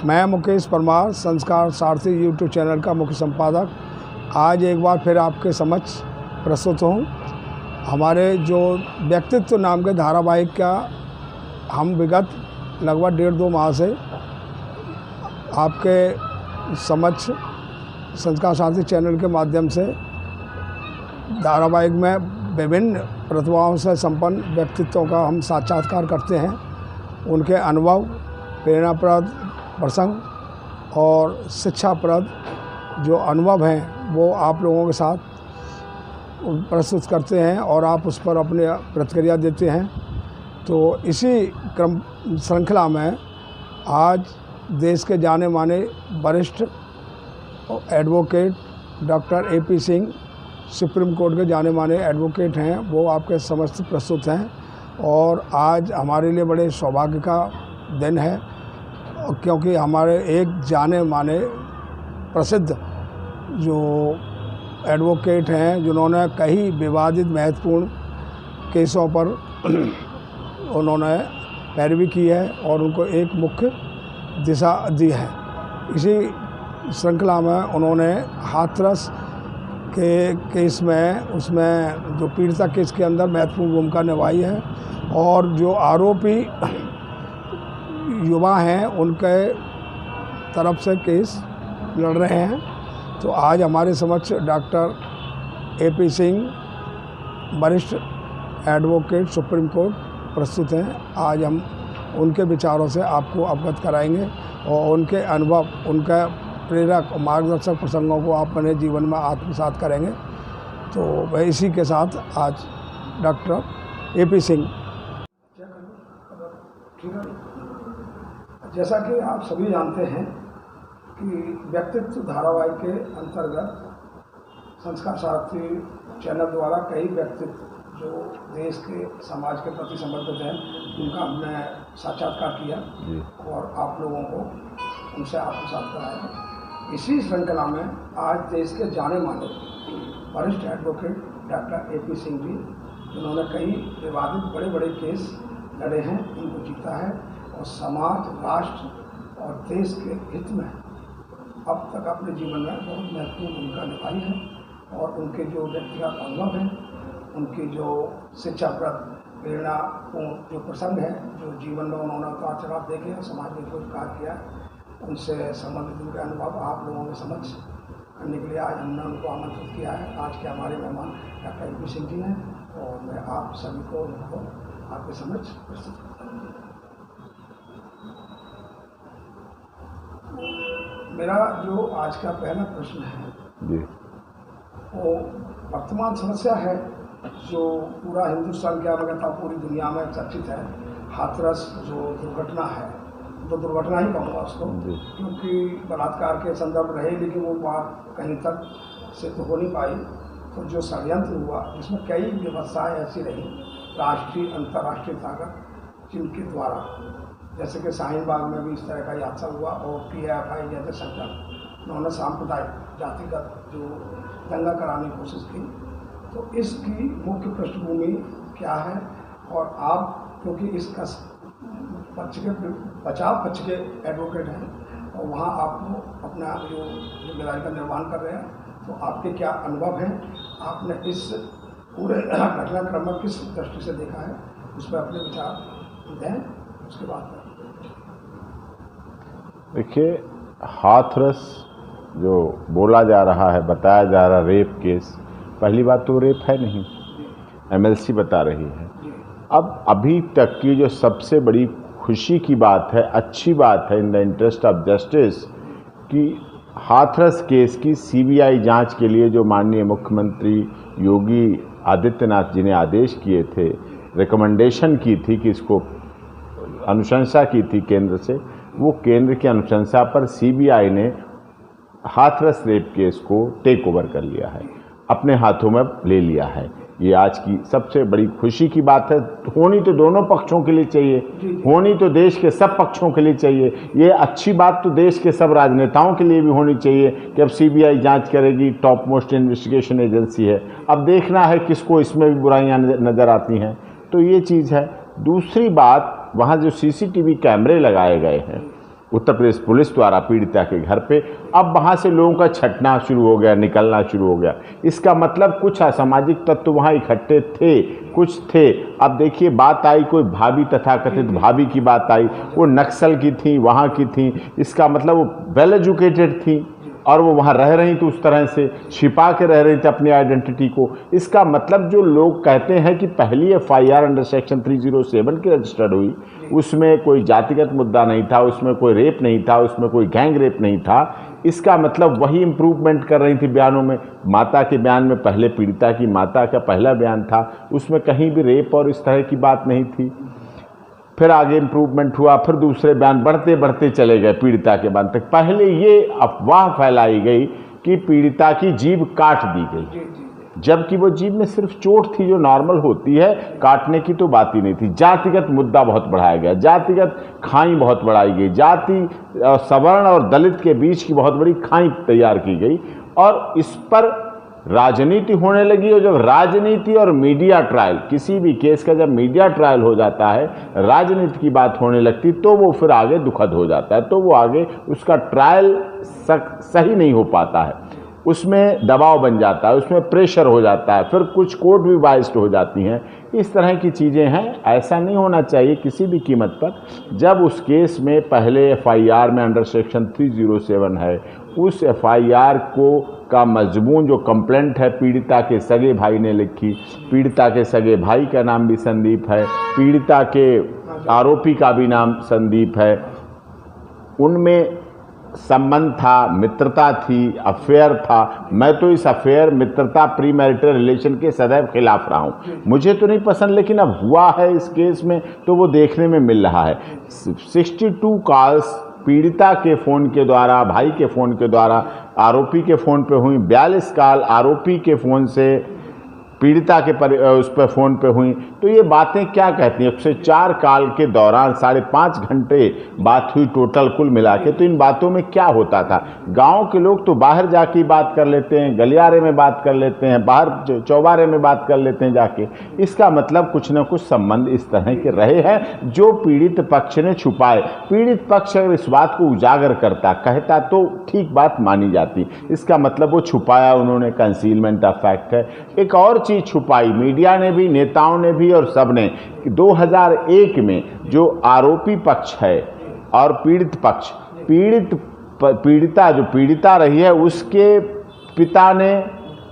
मैं मुकेश परमार, संस्कार सारथी YouTube channel का मुख्य संपादक, आज एक बार फिर आपके समक्ष प्रस्तुत हूँ। हमारे जो व्यक्तित्व नाम के धारावाहिक का हम विगत लगभग 1.5-2 माह से आपके समक्ष संस्कार सारथी चैनल के माध्यम से धारावाहिक में विभिन्न प्रतिभाओं से संपन्न व्यक्तित्वों का हम साक्षात्कार करते हैं। उनके अनुभव, प्रेरणाप्रद प्रसंग और शिक्षाप्रद जो अनुभव हैं वो आप लोगों के साथ प्रस्तुत करते हैं और आप उस पर अपनी प्रतिक्रिया देते हैं। तो इसी क्रम श्रृंखला में आज देश के जाने माने वरिष्ठ advocate doctor AP Singh, supreme court के जाने माने एडवोकेट हैं, वो आपके समक्ष प्रस्तुत हैं। और आज हमारे लिए बड़े सौभाग्य का दिन है क्योंकि हमारे एक जाने माने प्रसिद्ध जो एडवोकेट हैं जिन्होंने कई विवादित महत्वपूर्ण केसों पर उन्होंने पैरवी की है और उनको एक मुख्य दिशा दी है। इसी श्रृंखला में उन्होंने हाथरस के केस में, उसमें जो पीड़िता केस के अंदर महत्वपूर्ण भूमिका निभाई है और जो आरोपी युवा हैं उनके तरफ से केस लड़ रहे हैं। तो आज हमारे समक्ष डॉक्टर AP सिंह, वरिष्ठ एडवोकेट सुप्रीम कोर्ट प्रस्तुत हैं। आज हम उनके विचारों से आपको अवगत कराएंगे और उनके अनुभव, उनका प्रेरक और मार्गदर्शक प्रसंगों को आप अपने जीवन में आत्मसात करेंगे। तो वह इसी के साथ आज डॉक्टर AP सिंह। जैसा कि आप सभी जानते हैं कि व्यक्तित्व धारावाहिक के अंतर्गत संस्कार सारथी चैनल द्वारा कई व्यक्तित्व जो देश के समाज के प्रति समर्पित हैं उनका हमने साक्षात्कार किया और आप लोगों को उनसे आत्मसात कराया। इसी श्रृंखला में आज देश के जाने माने वरिष्ठ advocate doctor AP Singh ji, जिन्होंने कई विवादित बड़े बड़े केस लड़े हैं, उनको जीता है और समाज, राष्ट्र और देश के हित में अब तक अपने जीवन में बहुत महत्वपूर्ण भूमिका निभाई है। और उनके जो व्यक्तिगत अनुभव हैं, उनकी जो शिक्षाप्रद प्रेरणापूर्ण जो प्रसंग है, जो जीवन में उन्होंने उतार चढ़ाव देखे और समाज में कोई कार्य किया, उनसे संबंधित उनके अनुभव आप लोगों के समक्ष करने के लिए आज हमने उनको आमंत्रित किया है। आज के हमारे मेहमान डॉक्टर AP सिंह जी हैं और मैं आप सभी को उनको आपके समक्ष प्रस्तुत करता हूँ। मेरा जो आज का पहला प्रश्न है वो वर्तमान समस्या है जो पूरा हिंदुस्तान क्या कहता पूरी दुनिया में चर्चित है। हाथरस जो दुर्घटना है, तो दुर्घटना ही कहूँगा उसको, क्योंकि बलात्कार के संदर्भ रहे लेकिन वो बात कहीं तक सिद्ध हो नहीं पाई। तो जो षड्यंत्र हुआ जिसमें कई व्यवस्थाएं ऐसी रही राष्ट्रीय अंतर्राष्ट्रीय ताकत जिनके द्वारा, जैसे कि शाहीन बाग में भी इस तरह का हादसा हुआ और PFI जैसे संगठन उन्होंने सांप्रदायिक जातिगत जो दंगा कराने की कोशिश की। तो इसकी मुख्य पृष्ठभूमि क्या है और आप क्योंकि इसका पक्ष के बचाव पक्ष के एडवोकेट हैं और वहाँ आपको अपना जो जिम्मेदारी का निर्वहन कर रहे हैं, तो आपके क्या अनुभव हैं, आपने इस पूरे घटनाक्रम में किस दृष्टि से देखा है, उस पर अपने विचार दें। उसके बाद देखिए, हाथरस जो बोला जा रहा है, बताया जा रहा रेप केस, पहली बात तो रेप है नहीं, MLC बता रही है। अब अभी तक की जो सबसे बड़ी खुशी की बात है, अच्छी बात है in the interest of justice कि हाथरस केस की CBI जांच के लिए जो माननीय मुख्यमंत्री योगी आदित्यनाथ जी ने आदेश किए थे, रिकमेंडेशन की थी कि इसको अनुशंसा की थी केंद्र से, वो केंद्र की अनुशंसा पर CBI ने हाथरस रेप केस को टेक ओवर कर लिया है, अपने हाथों में ले लिया है। ये आज की सबसे बड़ी खुशी की बात है। होनी तो दोनों पक्षों के लिए चाहिए, होनी तो देश के सब पक्षों के लिए चाहिए। ये अच्छी बात तो देश के सब राजनेताओं के लिए भी होनी चाहिए कि अब CBI जांच करेगी, टॉप मोस्ट इन्वेस्टिगेशन एजेंसी है। अब देखना है किसको इसमें भी बुराइयां नज़र आती हैं, तो ये चीज़ है। दूसरी बात, वहाँ जो CCTV कैमरे लगाए गए हैं उत्तर प्रदेश पुलिस द्वारा पीड़िता के घर पे। अब वहाँ से लोगों का छटना शुरू हो गया, निकलना शुरू हो गया। इसका मतलब कुछ असामाजिक तत्व वहाँ इकट्ठे थे, कुछ थे। अब देखिए बात आई, कोई भाभी, तथाकथित भाभी की बात आई, वो नक्सल की थी, वहाँ की थी। इसका मतलब वो वेल एजुकेटेड थी और वो वहाँ रह रही थी, उस तरह से छिपा के रह रही थी अपनी आइडेंटिटी को। इसका मतलब जो लोग कहते हैं कि पहली एफआईआर अंडर सेक्शन 307 की रजिस्टर्ड हुई, उसमें कोई जातिगत मुद्दा नहीं था, उसमें कोई रेप नहीं था, उसमें कोई गैंग रेप नहीं था। इसका मतलब वही इम्प्रूवमेंट कर रही थी बयानों में। माता के बयान में पहले पीड़िता की माता का पहला बयान था, उसमें कहीं भी रेप और इस तरह की बात नहीं थी। फिर आगे इम्प्रूवमेंट हुआ, फिर दूसरे बयान बढ़ते बढ़ते चले गए पीड़िता के बयान तक। पहले ये अफवाह फैलाई गई कि पीड़िता की जीभ काट दी गई, जबकि वो जीभ में सिर्फ चोट थी जो नॉर्मल होती है, काटने की तो बात ही नहीं थी। जातिगत मुद्दा बहुत बढ़ाया गया, जातिगत खाई बहुत बढ़ाई गई, जाति सवर्ण और दलित के बीच की बहुत बड़ी खाई तैयार की गई और इस पर राजनीति होने लगी। और जब राजनीति और मीडिया ट्रायल, किसी भी केस का जब मीडिया ट्रायल हो जाता है, राजनीति की बात होने लगती, तो वो फिर आगे दुखद हो जाता है, तो वो आगे उसका ट्रायल सही नहीं हो पाता है, उसमें दबाव बन जाता है, उसमें प्रेशर हो जाता है, फिर कुछ कोर्ट भी बाइस्ड हो जाती हैं। इस तरह की चीज़ें हैं। ऐसा नहीं होना चाहिए किसी भी कीमत पर। जब उस केस में पहले एफआईआर में अंडर सेक्शन 307 है, उस एफआईआर को का मजमून जो कंप्लेंट है पीड़िता के सगे भाई ने लिखी, पीड़िता के सगे भाई का नाम भी संदीप है, पीड़िता के आरोपी का भी नाम संदीप है, उनमें संबंध था, मित्रता थी, अफेयर था। मैं तो इस अफेयर, मित्रता, प्री मैरिटल रिलेशन के सदैव खिलाफ रहा हूँ, मुझे तो नहीं पसंद, लेकिन अब हुआ है इस केस में तो वो देखने में मिल रहा है। 62 कॉल्स पीड़िता के फ़ोन के द्वारा, भाई के फ़ोन के द्वारा आरोपी के फ़ोन पे हुई, 42 कॉल आरोपी के फ़ोन से पीड़िता के उस पर फ़ोन पे हुई। तो ये बातें क्या कहती हैं? 104 कॉल के दौरान 5.5 घंटे बात हुई टोटल कुल मिला के। तो इन बातों में क्या होता था? गांव के लोग तो बाहर जाके बात कर लेते हैं, गलियारे में बात कर लेते हैं, बाहर चौबारे में बात कर लेते हैं जाके। इसका मतलब कुछ न कुछ संबंध इस तरह के रहे हैं जो पीड़ित पक्ष ने छुपाए। पीड़ित पक्ष अगर इस बात को उजागर करता, कहता, तो ठीक बात मानी जाती। इसका मतलब वो छुपाया उन्होंने, कंसीलमेंट ऑफ फैक्ट है। एक और चीज़ छुपाई मीडिया ने भी, नेताओं ने भी और सब ने, 2001 में जो आरोपी पक्ष है और पीड़ित पक्ष, पीड़िता जो पीड़िता रही है, उसके पिता ने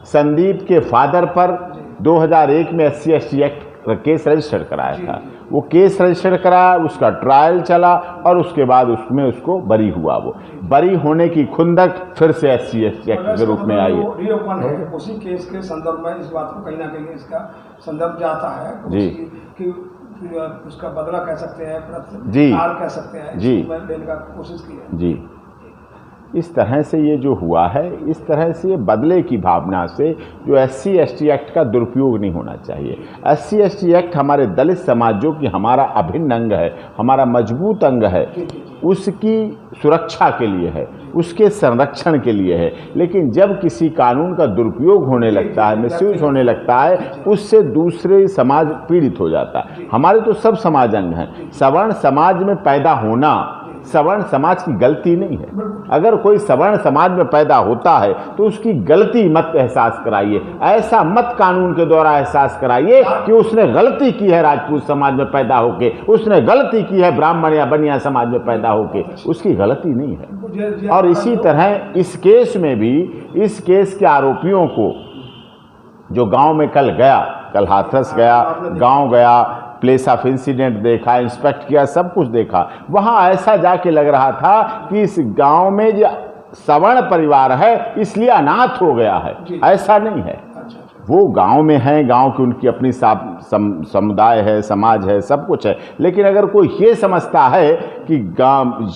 संदीप के फादर पर 2001 में SC/ST एक्ट केस रजिस्टर कराया था। वो केस रजिस्टर कराया, उसका ट्रायल चला और उसके बाद उसमें उसको बरी हुआ। वो बरी होने की खुंदक फिर से SC/ST एक्ट के रूप में आई है। रीओपन है उसी केस के संदर्भ में, इस बात को कहीं ना कहीं इसका संदर्भ जाता है जी कि उसका बदला कह सकते हैं, जी कह सकते हैं जी, लेने का कोशिश की है जी। इस तरह से ये जो हुआ है, इस तरह से बदले की भावना से जो SC/ST एक्ट का दुरुपयोग नहीं होना चाहिए। SC/ST एक्ट हमारे दलित समाज, जो कि हमारा अभिन्न अंग है, हमारा मजबूत अंग है, उसकी सुरक्षा के लिए है, उसके संरक्षण के लिए है। लेकिन जब किसी कानून का दुरुपयोग होने लगता है, मिसयूज होने लगता है, उससे दूसरे समाज पीड़ित हो जाता है। हमारे तो सब समाज अंग हैं। सवर्ण समाज में पैदा होना सवर्ण समाज की गलती नहीं है। अगर कोई सवर्ण समाज में पैदा होता है तो उसकी गलती मत एहसास कराइए, ऐसा मत कानून के द्वारा एहसास कराइए कि उसने गलती की है राजपूत समाज में पैदा होके, उसने गलती की है ब्राह्मण या बनिया समाज में पैदा होके, उसकी गलती नहीं है। और इसी तरह इस केस में भी, इस केस के आरोपियों को जो गांव में कल हाथरस गया, गांव गया, प्लेस ऑफ इंसिडेंट देखा, इंस्पेक्ट किया, सब कुछ देखा, वहाँ ऐसा जाके लग रहा था कि इस गांव में जो सवर्ण परिवार है इसलिए अनाथ हो गया है। ऐसा नहीं है। वो गांव में हैं, गांव की उनकी अपनी समुदाय है, समाज है, सब कुछ है। लेकिन अगर कोई ये समझता है कि गांव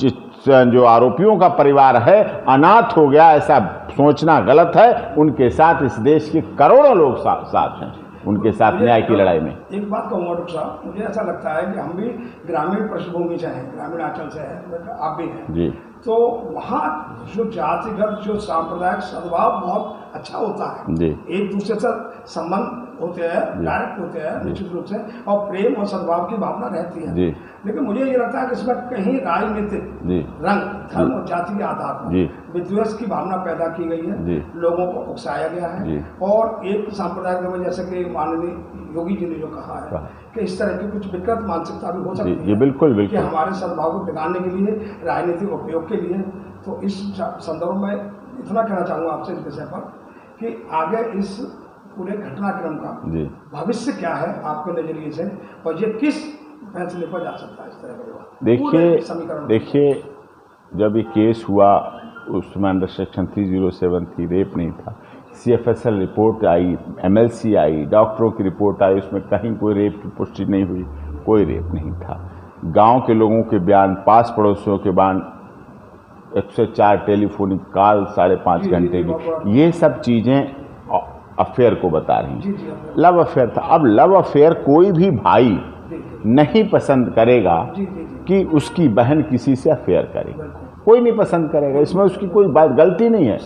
जो आरोपियों का परिवार है अनाथ हो गया, ऐसा सोचना गलत है। उनके साथ इस देश के करोड़ों लोग साथ हैं, उनके साथ न्याय की लड़ाई में। एक बात कहूँगा डॉक्टर साहब, मुझे ऐसा लगता है कि हम भी ग्रामीण पृष्ठभूमि से हैं, ग्रामीण आंचल से हैं, आप भी हैं जी। तो वहाँ जो जातिगत जो सांप्रदायिक सद्भाव बहुत अच्छा होता है जी। एक दूसरे से संबंध होते हैं, डायरेक्ट होते हैं निश्चित रूप से, और प्रेम और सद्भाव की भावना रहती है जी। लेकिन मुझे ये लगता है कि इसमें कहीं राजनीतिक रंग, धर्म और जाति के आधार पर विद्वेष की भावना पैदा की गई है, लोगों को उकसाया गया है। और एक सांप्रदायिक में जैसे कि माननीय योगी जी ने जो कहा है कि इस तरह की कुछ विकृत मानसिकता भी हो सकती है, बिल्कुल कि हमारे सद्भाव को बिगाड़ने के लिए, राजनीतिक उपयोग के लिए। तो इस संदर्भ में इतना कहना चाहूँगा आपसे इस विषय पर कि आगे इस पूरे घटनाक्रम का भविष्य क्या है आपके नजरिए से, और ये किस फैसले पर जा सकता है इस तरह का? देखिए जब ये केस हुआ उस समय अंडर सेक्शन 307 थी, रेप नहीं था। CFSL रिपोर्ट आई, MLC आई, डॉक्टरों की रिपोर्ट आई, उसमें कहीं कोई रेप की पुष्टि नहीं हुई, कोई रेप नहीं था। गांव के लोगों के बयान, पास पड़ोसियों के बयान, 104 टेलीफोनिक कॉल 5.5 घंटे की, ये सब चीज़ें अफेयर को बता रही हैं। लव अफेयर था। अब लव अफेयर कोई भी भाई नहीं पसंद करेगा कि उसकी बहन किसी से अफेयर करे, कोई नहीं पसंद करेगा, इसमें उसकी कोई बात गलती नहीं है।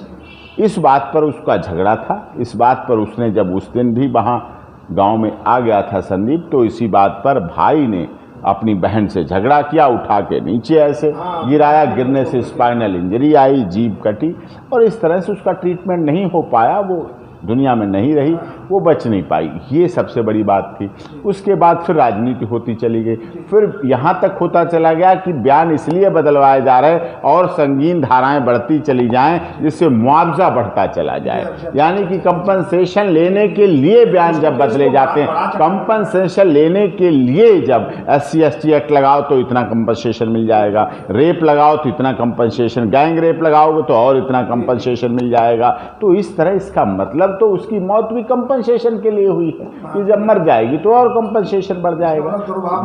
इस बात पर उसका झगड़ा था, इस बात पर उसने जब उस दिन भी वहाँ गांव में आ गया था संदीप, तो इसी बात पर भाई ने अपनी बहन से झगड़ा किया, उठा के नीचे ऐसे गिराया, गिरने से स्पाइनल इंजरी आई, जीभ कटी, और इस तरह से उसका ट्रीटमेंट नहीं हो पाया, वो दुनिया में नहीं रही, वो बच नहीं पाई। ये सबसे बड़ी बात थी। उसके बाद फिर राजनीति होती चली गई, फिर यहाँ तक होता चला गया कि बयान इसलिए बदलवाए जा रहे और संगीन धाराएं बढ़ती चली जाएं जिससे मुआवजा बढ़ता चला जाए, यानी कि कंपनसेशन लेने के लिए बयान जब बदले जाते हैं, कंपनसेशन लेने के लिए जब SC/ST एक्ट लगाओ तो इतना कंपनसेशन मिल जाएगा, रेप लगाओ तो इतना कंपनसेशन, गैंग रेप लगाओगे तो और इतना कंपनसेशन मिल जाएगा। तो इस तरह इसका मतलब तो उसकी मौत भी कंपनसेशन के लिए हुई है कि जब मर जाएगी तो और कंपनसेशन बढ़ जाएगा।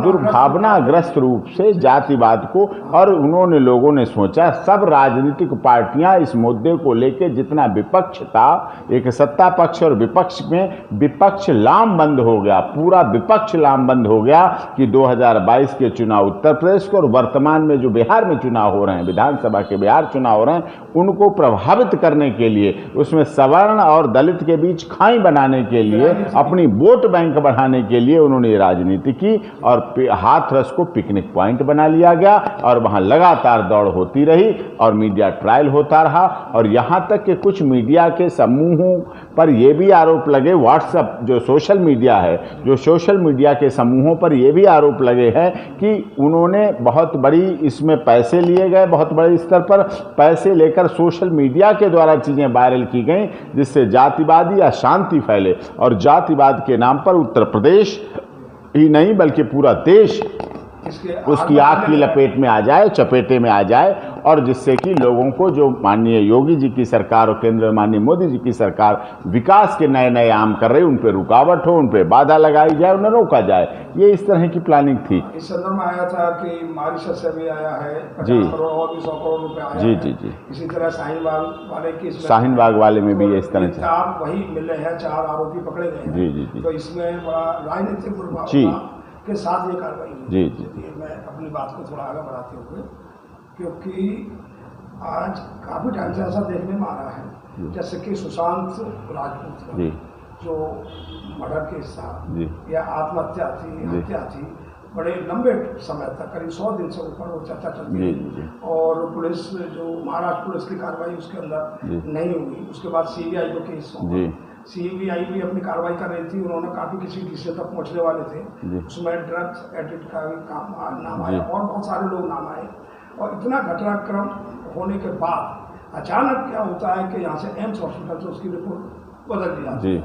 दुर्भावनाग्रस्त रूप से जातिवाद को, और उन्होंने लोगों ने सोचा सब राजनीतिक पार्टियां इस मुद्दे को लेकर जितना विपक्ष था, एक सत्ता पक्ष और विपक्ष में विपक्ष लामबंद हो गया, पूरा विपक्ष लामबंद हो गया कि 2022 के चुनाव उत्तर प्रदेश को और वर्तमान में जो बिहार में चुनाव हो रहे हैं, विधानसभा के बिहार चुनाव हो रहे हैं, उनको प्रभावित करने के लिए, उसमें सवर्ण और दलित के बीच खाई बनाने के लिए, अपनी वोट बैंक बढ़ाने के लिए उन्होंने राजनीति की, और हाथरस को पिकनिक पॉइंट बना लिया गया और वहां लगातार दौड़ होती रही और मीडिया ट्रायल होता रहा। और यहां तक कि कुछ मीडिया के समूहों पर यह भी आरोप लगे, व्हाट्सएप जो सोशल मीडिया है, जो सोशल मीडिया के समूहों पर यह भी आरोप लगे हैं कि उन्होंने बहुत बड़ी इसमें पैसे लिए गए, बहुत बड़े स्तर पर पैसे लेकर सोशल मीडिया के द्वारा चीजें वायरल की गई, जिससे जातिवादी अशांति फैले और जातिवाद के नाम पर उत्तर प्रदेश ही नहीं बल्कि पूरा देश उसकी आग की लपेट में आ जाए, चपेटे में आ जाए, और जिससे कि लोगों को जो माननीय योगी जी की सरकार और केंद्र में माननीय मोदी जी की सरकार विकास के नए नए आम कर रहे, उन पर रुकावट हो, उन पर बाधा लगाई जाए, उन्हें रोका जाए। ये इस तरह की प्लानिंग थी। इस संदर्भ में आया था कि मॉरिशस से भी आया है 50 करोड़ और भी 100 करोड़ रुपए आया जी है। जी जी। इसी तरह शाहीन बाग वाले में भी इस तरह से 4 वही मिले हैं, 4 आरोपी पकड़े गए हैं। जी जी जी। तो इसमें बड़ा राजनीतिक दुर्भावना के साथ ये कार्रवाई हुई। जी जी। मैं अपनी बात को थोड़ा आगे बढ़ाते हुए, क्योंकि आज काफ़ी टाइम से ऐसा देखने में आ रहा है जैसे कि सुशांत राजपूत जी जो मर्डर केस था या आत्महत्या थी, हत्या थी, बड़े लंबे समय तक करीब 100 दिन से ऊपर वो चर्चा चलती है, और पुलिस जो महाराष्ट्र पुलिस की कार्रवाई उसके अंदर नहीं हुई। उसके बाद CBI को केस सौंपा, CBI भी अपनी कार्रवाई कर रही थी, उन्होंने काफ़ी किसी किसी तक पहुँचने वाले थे, उसमें ड्रग्स एडिक्ट का भी नाम आया और बहुत सारे लोग नाम आए। और इतना घटनाक्रम होने के बाद अचानक क्या होता है कि यहाँ से एम्स हॉस्पिटल से उसकी रिपोर्ट बदल दी जाती है,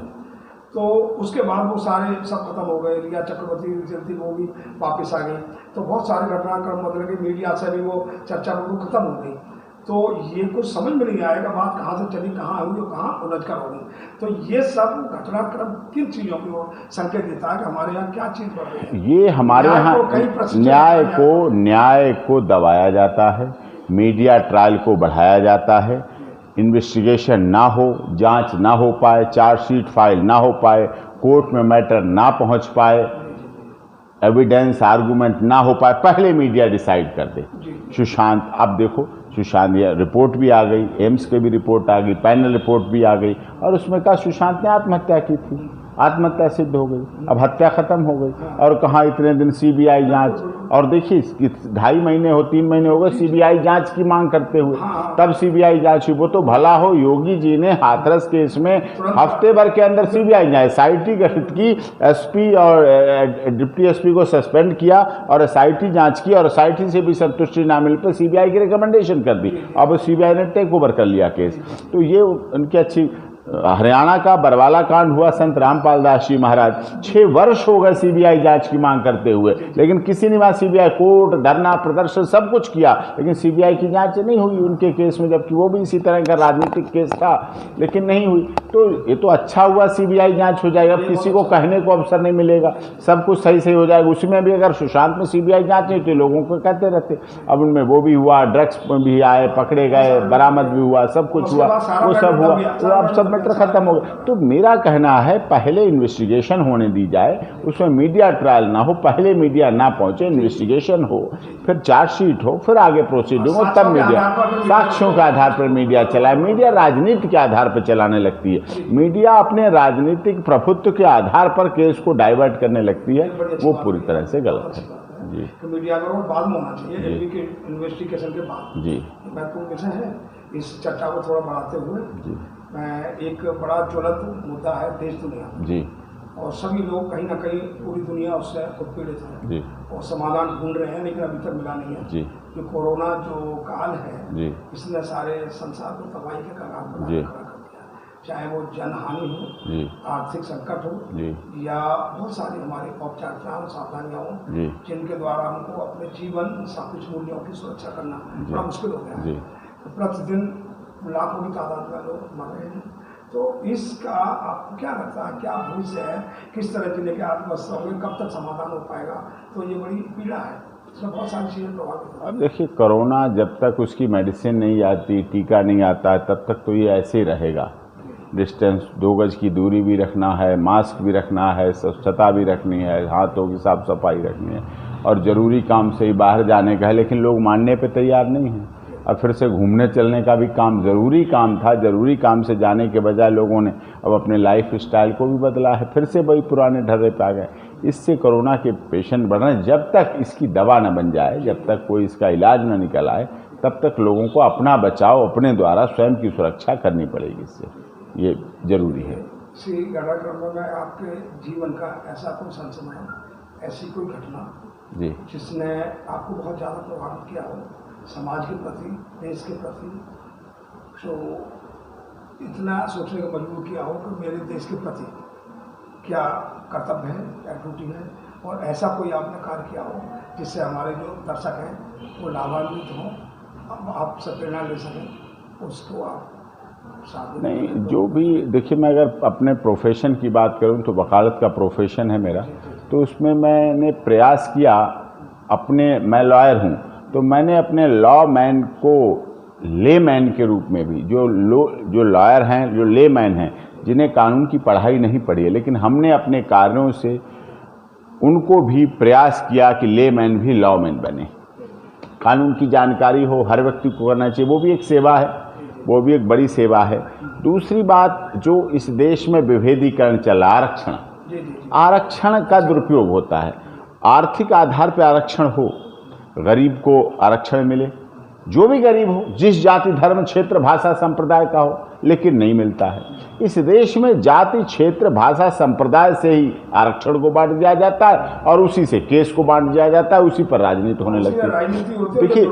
तो उसके बाद वो सारे सब खत्म हो गए। रिया चक्रवर्ती जयंती वो भी वापस आ गई, तो बहुत सारे घटनाक्रम बदल गए, मीडिया से भी वो चर्चा बिल्कुल खत्म हो गई। तो ये कुछ समझ में नहीं आएगा बात कहाँ से चली, कहाँ हुई और कहाँ उलझ कर होगी। तो ये सब घटनाक्रम किन चीज़ों की ओर संकेत देता है कि हमारे यहाँ क्या चीज़ बढ़ रही है? ये हमारे यहाँ न्याय को दबाया जाता है, मीडिया ट्रायल को बढ़ाया जाता है, इन्वेस्टिगेशन ना हो, जांच ना हो पाए, चार्जशीट फाइल ना हो पाए, कोर्ट में मैटर ना पहुंच पाए, एविडेंस आर्गूमेंट ना हो पाए, पहले मीडिया डिसाइड कर दे। जी। सुशांत, अब देखो सुशांत, ये रिपोर्ट भी आ गई, एम्स की भी रिपोर्ट आ गई, पैनल रिपोर्ट भी आ गई, और उसमें कहा सुशांत ने आत्महत्या की थी, आत्महत्या सिद्ध हो गई, अब हत्या खत्म हो गई। और कहाँ इतने दिन सीबीआई जांच, और देखिए 2.5 महीने हो 3 महीने हो गए सीबीआई जांच की मांग करते हुए, तब सीबीआई जांच हुई। वो तो भला हो योगी जी ने हाथरस केस में हफ्ते भर के अंदर सीबीआई जांच, एसआईटी गठित की, एसपी और डिप्टी एसपी को सस्पेंड किया और एसआईटी जांच की, और एसआईटी से भी संतुष्टि ना मिल पर सीबीआई की रिकमेंडेशन कर दी। अब सीबीआई ने टेक ओवर कर लिया केस। तो ये उनकी अच्छी। हरियाणा का बरवाला कांड हुआ संत रामपाल दास जी महाराज, 6 वर्ष हो गए सीबीआई जांच की मांग करते हुए, लेकिन किसी ने वहाँ सीबीआई कोर्ट धरना प्रदर्शन सब कुछ किया, लेकिन सीबीआई की जांच नहीं हुई उनके केस में, जबकि वो भी इसी तरह का राजनीतिक केस था, लेकिन नहीं हुई। तो ये तो अच्छा हुआ सीबीआई जांच हो जाएगा, अब किसी को कहने को अवसर नहीं मिलेगा, सब कुछ सही सही हो जाएगा। उसमें भी अगर सुशांत में सीबीआई जांच नहीं तो लोगों को कहते रहते। अब उनमें वो भी हुआ, ड्रग्स में भी आए, पकड़े गए, बरामद भी हुआ, सब कुछ हुआ, वो सब हुआ, तो अब सब मैटर खत्म हो गया। तो मेरा कहना है पहले इन्वेस्टिगेशन होने दी जाए, उसमें मीडिया ट्रायल ना हो, पहले मीडिया ना पहुंचे, इन्वेस्टिगेशन हो, फिर चार्जशीट हो, फिर आगे प्रोसीडिंग हो, तब मीडिया साक्ष्यों के आधार पर मीडिया चलाए। मीडिया राजनीति के आधार पर चलाने लगती है, मीडिया अपने राजनीतिक प्रभुत्व के आधार पर केस को डाइवर्ट करने लगती है, वो पूरी तरह से गलत है। जी, तो मीडिया का रोल बाद में होना चाहिए, एमपी के इन्वेस्टिगेशन के बाद। जी, महत्वपूर्ण विषय है। इस चर्चा को थोड़ा बढ़ाते हुए जी, एक बड़ा ज्वलंत मुद्दा है देश दुनिया, जी, और सभी लोग कहीं ना कहीं पूरी दुनिया उससे उत्पीड़ित है, जी, और समाधान ढूंढ रहे हैं, लेकिन अभी तक मिला नहीं है। जी, जो कोरोना जो काल है, जी, इसने सारे संसार को तबाही के कगार पर जी, खड़ा कर दिया, चाहे वो जनहानि हो, जी, आर्थिक संकट हो, जी, या बहुत सारी हमारी औपचारिकताओं सावधानियाँ हों, जी, जिनके द्वारा हमको अपने जीवन सापेक्ष मूल्यों की सुरक्षा करना जी, बड़ा मुश्किल हो गया जी। है। प्रतिदिन लाखों की तादाद में लोग मर रहे हैं। तो इसका आपको क्या लगता है, क्या भविष्य है, किस तरह के लेके आत्मवस्थ होंगे, कब तक समाधान हो पाएगा? तो ये बड़ी पीड़ा है, इसमें बहुत सारी चीज़ें प्रभावित। अब देखिए कोरोना जब तक उसकी मेडिसिन नहीं आती, टीका नहीं आता, तब तक तो ये ऐसे ही रहेगा। डिस्टेंस 2 गज की दूरी भी रखना है, मास्क भी रखना है, स्वच्छता भी रखनी है, हाथों की साफ सफाई रखनी है, और ज़रूरी काम से ही बाहर जाने का है, लेकिन लोग मानने पे तैयार नहीं हैं। और फिर से घूमने चलने का भी काम ज़रूरी काम था, ज़रूरी काम से जाने के बजाय लोगों ने अब अपने लाइफ स्टाइल को भी बदला है, फिर से वही पुराने ढर्रे पे आ गए। इससे कोरोना के पेशेंट बढ़ रहे हैं। जब तक इसकी दवा न बन जाए, जब तक कोई इसका इलाज न निकल आए, तब तक लोगों को अपना बचाव अपने द्वारा स्वयं की सुरक्षा करनी पड़ेगी। इससे ये जरूरी है। श्री घटनाक्रम में आपके जीवन का ऐसा कोई संस्मरण, ऐसी कोई घटना जी, जिसने आपको बहुत ज़्यादा प्रभावित किया हो, समाज के प्रति, देश के प्रति, तो इतना सोचने को मजबूर किया हो कि मेरे देश के प्रति क्या कर्तव्य है, क्या ड्यूटी है, और ऐसा कोई आपने कार्य किया हो जिससे हमारे जो दर्शक हैं वो लाभान्वित हों, आपसे प्रेरणा ले सकें, उसको आप साथ नहीं, जो भी देखिए, मैं अगर अपने प्रोफेशन की बात करूं तो वकालत का प्रोफेशन है मेरा, तो उसमें मैंने प्रयास किया मैं लॉयर हूं, तो मैंने अपने लॉ मैन को ले मैन के रूप में भी, जो लॉयर हैं, जो ले मैन हैं, जिन्हें कानून की पढ़ाई नहीं पड़ी है, लेकिन हमने अपने कार्यों से उनको भी प्रयास किया कि ले मैन भी लॉ मैन बने। कानून की जानकारी हो, हर व्यक्ति को करना चाहिए, वो भी एक सेवा है, वो भी एक बड़ी सेवा है। दूसरी बात, जो इस देश में विभेदीकरण चला, आरक्षण का दुरुपयोग होता है। आर्थिक आधार पर आरक्षण हो, गरीब को आरक्षण मिले, जो भी गरीब हो, जिस जाति धर्म क्षेत्र भाषा संप्रदाय का हो, लेकिन नहीं मिलता है। इस देश में जाति क्षेत्र भाषा संप्रदाय से ही आरक्षण को बांट दिया जाता है, और उसी से केस को बांट दिया जाता है, उसी पर राजनीति होने लगती है। देखिए,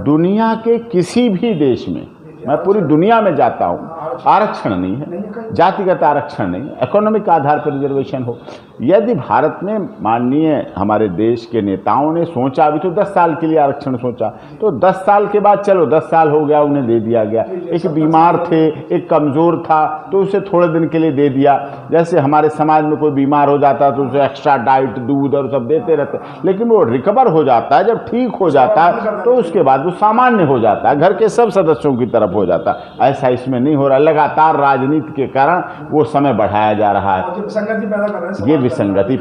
दुनिया के किसी भी देश में, मैं पूरी दुनिया में जाता हूँ, आरक्षण नहीं है, जातिगत आरक्षण नहीं, इकोनॉमिक आधार पर रिजर्वेशन हो। यदि भारत में माननीय हमारे देश के नेताओं ने सोचा, अभी तो 10 साल के लिए आरक्षण सोचा, तो 10 साल के बाद चलो 10 साल हो गया, उन्हें दे दिया गया। एक बीमार थे, एक कमज़ोर था, तो उसे थोड़े दिन के लिए दे दिया। जैसे हमारे समाज में कोई बीमार हो जाता है तो उसे एक्स्ट्रा डाइट, दूध और सब देते रहते, लेकिन वो रिकवर हो जाता है, जब ठीक हो जाता है तो उसके बाद वो सामान्य हो जाता है, घर के सब सदस्यों की तरफ हो जाता है। ऐसा इसमें नहीं हो रहा। लगातार राजनीति के कारण वो समय बढ़ाया जा रहा है। विसंगति पैदा कर रहे हैं, ये विसंगति